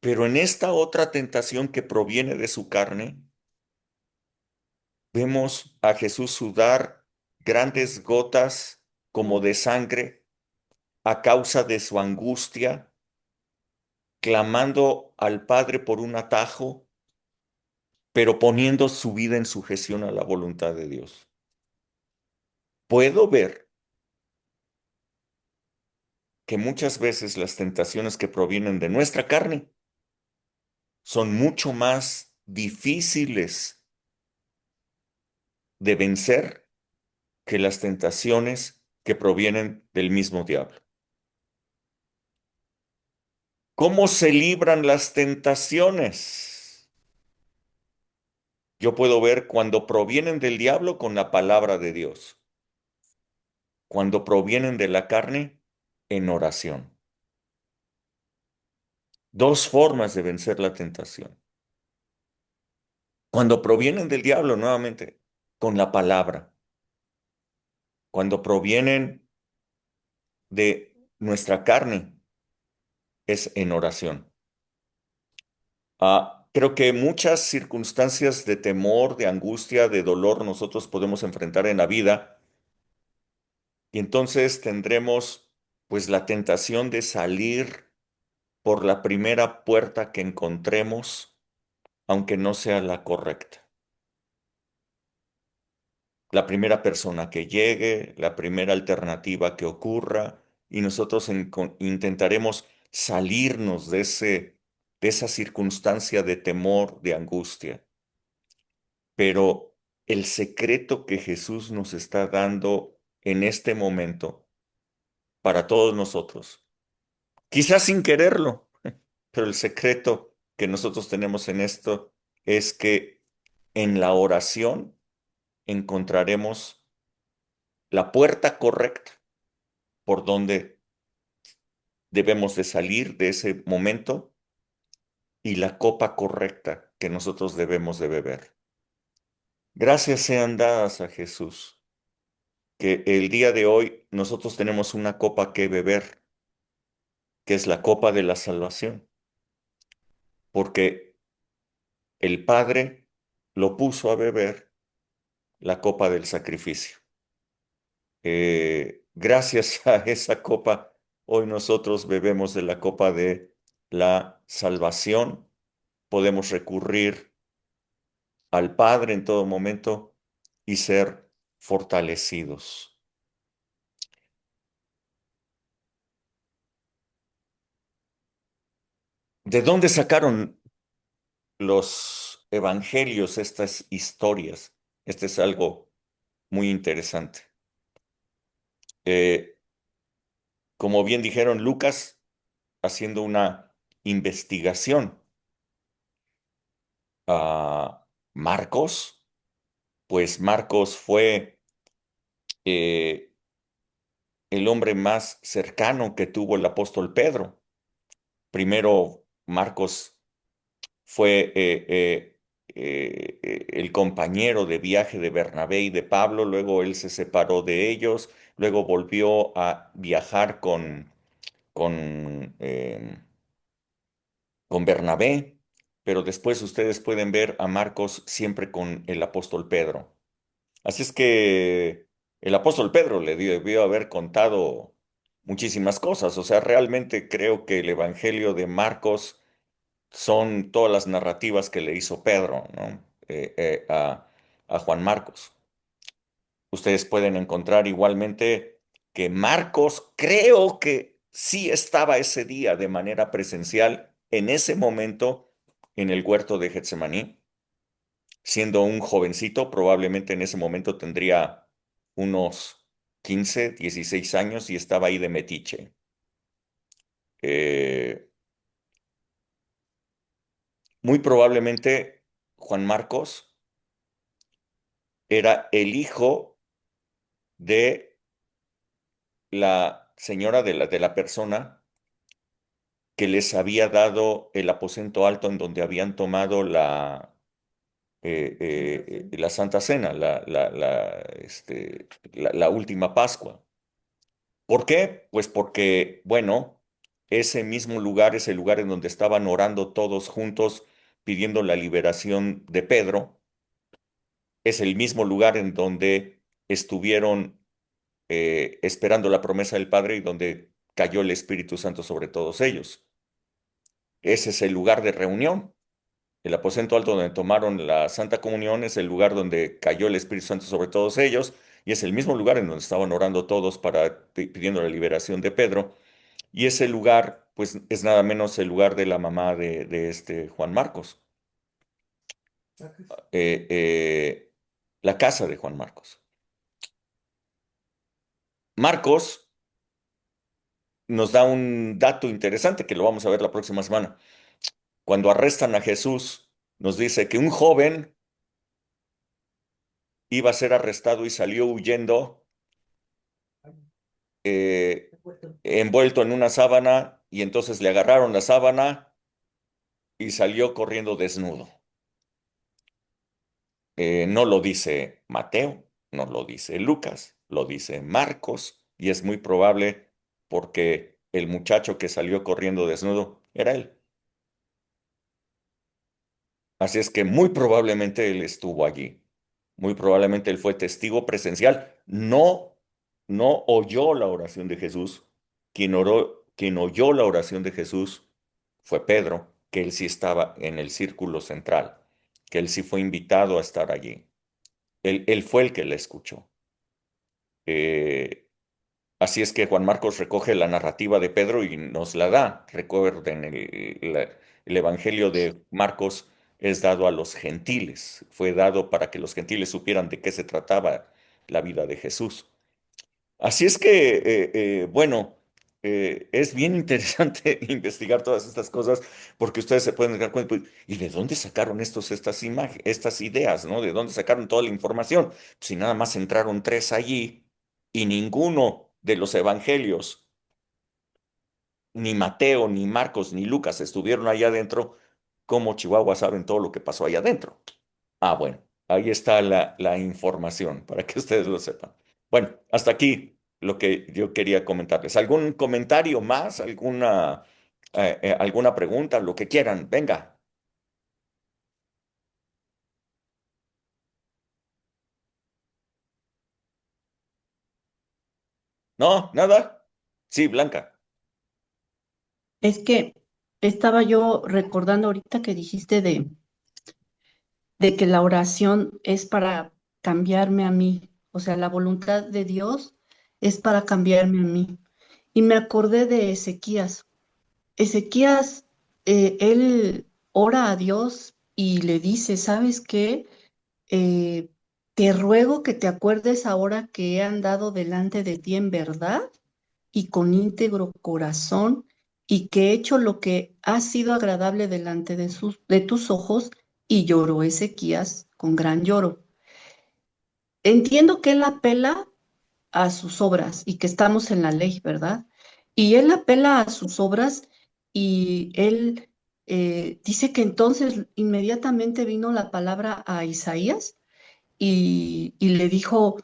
pero en esta otra tentación que proviene de su carne, vemos a Jesús sudar grandes gotas como de sangre a causa de su angustia, clamando al Padre por un atajo, pero poniendo su vida en sujeción a la voluntad de Dios. Puedo ver que muchas veces las tentaciones que provienen de nuestra carne son mucho más difíciles de vencer que las tentaciones que provienen del mismo diablo. ¿Cómo se libran las tentaciones? Yo puedo ver cuando provienen del diablo con la palabra de Dios, cuando provienen de la carne en oración. Dos formas de vencer la tentación. Cuando provienen del diablo, nuevamente, con la palabra. Cuando provienen de nuestra carne, es en oración. Creo que muchas circunstancias de temor, de angustia, de dolor nosotros podemos enfrentar en la vida y entonces tendremos pues la tentación de salir por la primera puerta que encontremos, aunque no sea la correcta. La primera persona que llegue, la primera alternativa que ocurra, y nosotros intentaremos salirnos de esa circunstancia de temor, de angustia. Pero el secreto que Jesús nos está dando en este momento para todos nosotros, quizás sin quererlo, pero el secreto que nosotros tenemos en esto es que en la oración encontraremos la puerta correcta por donde debemos de salir de ese momento y la copa correcta que nosotros debemos de beber. Gracias sean dadas a Jesús, que el día de hoy nosotros tenemos una copa que beber, que es la copa de la salvación, porque el Padre lo puso a beber la copa del sacrificio. Gracias a esa copa, hoy nosotros bebemos de la copa de la salvación, podemos recurrir al Padre en todo momento y ser fortalecidos. ¿De dónde sacaron los evangelios estas historias? Este es algo muy interesante. Eh, como bien dijeron, Lucas haciendo una investigación a Marcos, pues Marcos fue eh, el hombre más cercano que tuvo el apóstol Pedro. Primero, Marcos fue el compañero de viaje de Bernabé y de Pablo, luego él se separó de ellos, luego volvió a viajar con, eh, con Bernabé, pero después ustedes pueden ver a Marcos siempre con el apóstol Pedro. Así es que el apóstol Pedro le debió haber contado muchísimas cosas, o sea, realmente creo que el Evangelio de Marcos son todas las narrativas que le hizo Pedro, ¿no? A Juan Marcos. Ustedes pueden encontrar igualmente que Marcos creo que sí estaba ese día de manera presencial en ese momento en el huerto de Getsemaní, siendo un jovencito, probablemente en ese momento tendría unos 15, 16 años y estaba ahí de metiche. Eh, Muy probablemente Juan Marcos era el hijo de la señora de la persona que les había dado el aposento alto en donde habían tomado la Santa Cena, la última Pascua. ¿Por qué? Pues porque, bueno, ese mismo lugar es el lugar en donde estaban orando todos juntos pidiendo la liberación de Pedro. Es el mismo lugar en donde estuvieron esperando la promesa del Padre y donde cayó el Espíritu Santo sobre todos ellos. Ese es el lugar de reunión. El aposento alto donde tomaron la Santa Comunión es el lugar donde cayó el Espíritu Santo sobre todos ellos y es el mismo lugar en donde estaban orando todos para pidiendo la liberación de Pedro. Y ese lugar, pues, es nada menos el lugar de la mamá de este Juan Marcos. Eh, eh, la casa de Juan Marcos. Marcos nos da un dato interesante que lo vamos a ver la próxima semana. Cuando arrestan a Jesús, nos dice que un joven iba a ser arrestado y salió huyendo, eh, envuelto en una sábana, y entonces le agarraron la sábana y salió corriendo desnudo. No lo dice Mateo, no lo dice Lucas, lo dice Marcos, y es muy probable porque el muchacho que salió corriendo desnudo era él. Así es que muy probablemente él estuvo allí. Muy probablemente él fue testigo presencial. No oyó la oración de Jesús. Quien oyó la oración de Jesús fue Pedro, que él sí estaba en el círculo central, que él sí fue invitado a estar allí. Él fue el que la escuchó. Eh, Así es que Juan Marcos recoge la narrativa de Pedro y nos la da. Recuerden, el Evangelio de Marcos es dado a los gentiles, fue dado para que los gentiles supieran de qué se trataba la vida de Jesús. Así es que, bueno, es bien interesante investigar todas estas cosas porque ustedes se pueden dar cuenta, pues, ¿y de dónde sacaron estas imágenes, estas ideas, ¿no? ¿De dónde sacaron toda la información? Si nada más entraron tres allí y ninguno de los evangelios, ni Mateo, ni Marcos, ni Lucas estuvieron allá adentro, ¿cómo Chihuahua saben todo lo que pasó allá adentro? Ah, bueno, ahí está la información para que ustedes lo sepan. Bueno, hasta aquí lo que yo quería comentarles. ¿Algún comentario más? ¿Alguna pregunta? Lo que quieran. Venga. ¿No? ¿Nada? Sí, Blanca. Es que estaba yo recordando ahorita que dijiste de que la oración es para cambiarme a mí, o sea, la voluntad de Dios es para cambiarme a mí. Y me acordé de Ezequías. Ezequías, él ora a Dios y le dice, ¿sabes qué? Eh, Te ruego que te acuerdes ahora que he andado delante de ti en verdad y con íntegro corazón, y que he hecho lo que ha sido agradable delante de tus ojos. Y lloró Ezequías con gran lloro. Entiendo que él apela a sus obras y que estamos en la ley, ¿verdad? Y él apela a sus obras y él dice que entonces inmediatamente vino la palabra a Isaías y le dijo,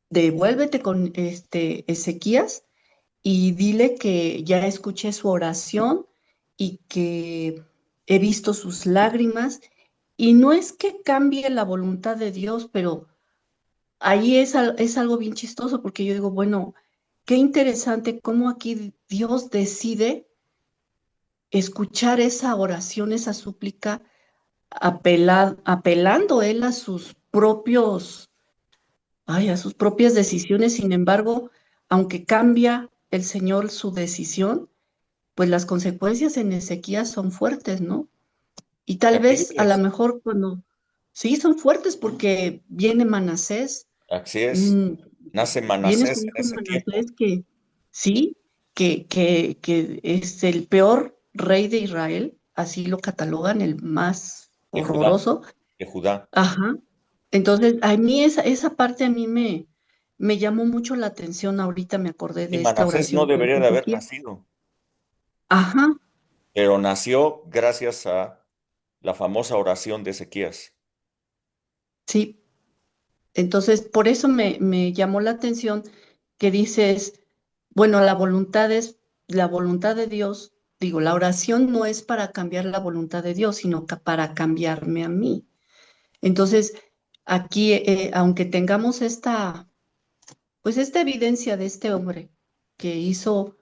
devuélvete con este Ezequías y dile que ya escuché su oración y que he visto sus lágrimas. Y no es que cambie la voluntad de Dios, pero ahí es algo bien chistoso porque yo digo, bueno, qué interesante cómo aquí Dios decide escuchar esa oración, esa súplica, apelando él a sus propios, ay, a sus propias decisiones. Sin embargo, aunque cambia el Señor su decisión, pues las consecuencias en Ezequías son fuertes, ¿no? Y tal vez a lo Terribles. mejor cuando, sí, son fuertes porque viene Manasés, Así es. mm, Nace viene su Manasés en hijo ese tiempo. Manasés que, sí, que es el peor rey de Israel, así lo catalogan, el más De Judá. horroroso. De Judá. Ajá. Entonces, a mí esa parte a mí me llamó mucho la atención. Ahorita me acordé Y de esta Manasés no oración que debería hizo de haber Ezequiel. nacido, Ajá, pero nació gracias a la famosa oración de Ezequías. sí. Entonces, por eso me llamó la atención que dices, bueno, la voluntad de Dios, digo, la oración no es para cambiar la voluntad de Dios, sino para cambiarme a mí. Entonces, aquí, aunque tengamos pues esta evidencia de este hombre que hizo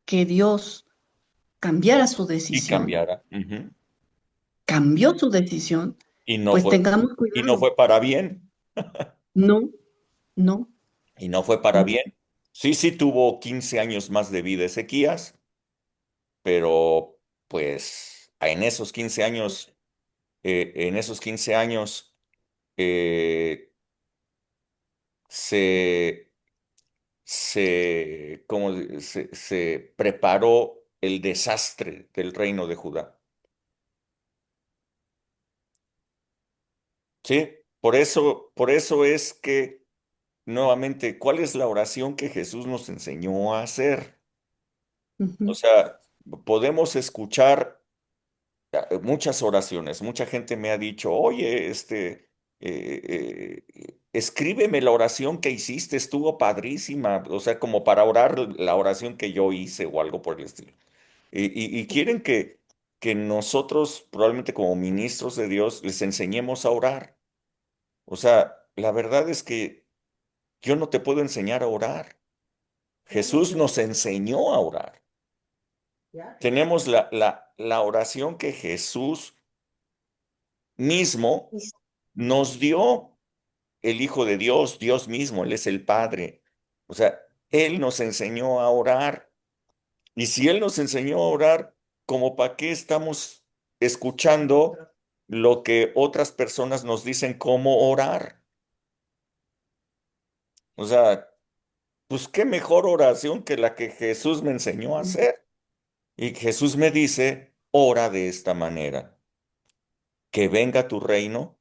que Dios cambiara su Y decisión, cambiara. Ujú. cambió su decisión, Y no pues fue, tengamos y no cuidado. fue para bien. No, no, Y no fue para no. bien. Sí, sí tuvo 15 años más de vida Ezequías, pero pues en esos 15 años eh, se, se preparó el desastre del reino de Judá. Sí, por eso es que, nuevamente, ¿cuál es la oración que Jesús nos enseñó a hacer? O Ujú, sea, podemos escuchar muchas oraciones. Mucha gente me ha dicho, oye, escríbeme la oración que hiciste, estuvo padrísima. O sea, como para orar la oración que yo hice o algo por el estilo. Y quieren que nosotros, probablemente como ministros de Dios, les enseñemos a orar. O sea, la verdad es que yo no te puedo enseñar a orar. Jesús nos enseñó a orar. Tenemos la oración que Jesús mismo nos dio, el Hijo de Dios, Dios mismo, Él es el Padre. O sea, Él nos enseñó a orar. Y si Él nos enseñó a orar, ¿como para qué estamos escuchando lo que otras personas nos dicen cómo orar? O sea, pues qué mejor oración que la que Jesús me enseñó a hacer. Y Jesús me dice, ora de esta manera, que venga tu reino,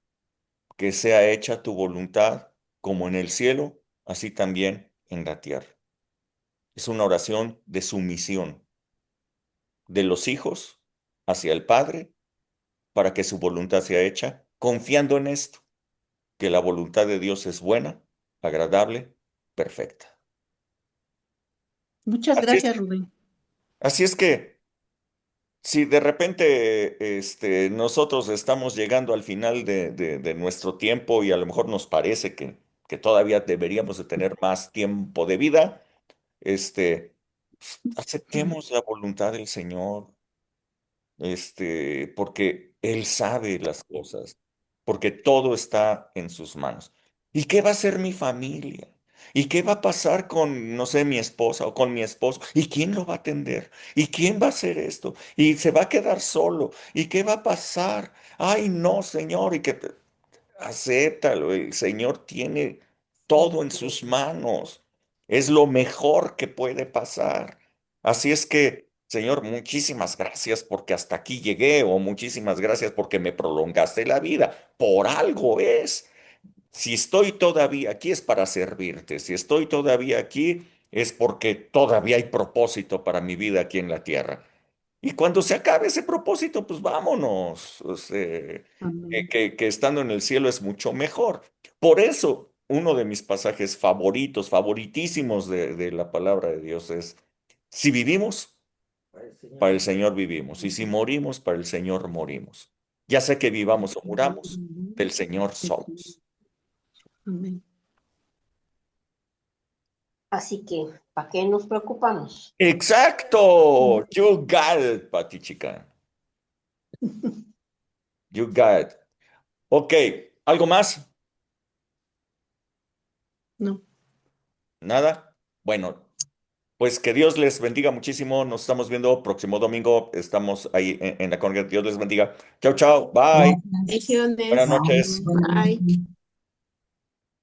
que sea hecha tu voluntad, como en el cielo, así también en la tierra. Es una oración de sumisión de los hijos hacia el Padre para que su voluntad sea hecha, confiando en esto, que la voluntad de Dios es buena, agradable, perfecta. Muchas Así es, gracias, Rubén. así es que si de repente nosotros estamos llegando al final de nuestro tiempo y a lo mejor nos parece que todavía deberíamos de tener más tiempo de vida, aceptemos la voluntad del Señor, porque Él sabe las cosas, porque todo está en sus manos. ¿Y qué va a hacer mi familia? ¿Y qué va a pasar con, no sé, mi esposa o con mi esposo? ¿Y quién lo va a atender? ¿Y quién va a hacer esto? ¿Y se va a quedar solo? ¿Y qué va a pasar? Ay, no, Señor, y que acéptalo, el Señor tiene todo en sus manos. Es lo mejor que puede pasar. Así es que, Señor, muchísimas gracias porque hasta aquí llegué o muchísimas gracias porque me prolongaste la vida. Por algo es. Si estoy todavía aquí es para servirte. Si estoy todavía aquí es porque todavía hay propósito para mi vida aquí en la tierra. Y cuando se acabe ese propósito, pues vámonos. O sea, Amén. que estando en el cielo es mucho mejor. Por eso, uno de mis pasajes favoritos, favoritísimos de la palabra de Dios es, si vivimos, para el Señor vivimos, y si morimos, para el Señor morimos. Ya sea que vivamos o muramos, del Señor somos. Amén. Así que, ¿para qué nos preocupamos? Exacto. You got it, Pati chica. You got it. Ok, ¿algo más? No. ¿Nada? Bueno, pues que Dios les bendiga muchísimo. Nos estamos viendo próximo domingo. Estamos ahí en la congregación. Dios les bendiga. Chao, chao. Bye. Gracias. Bendiciones. Buenas noches. Bye. Bye.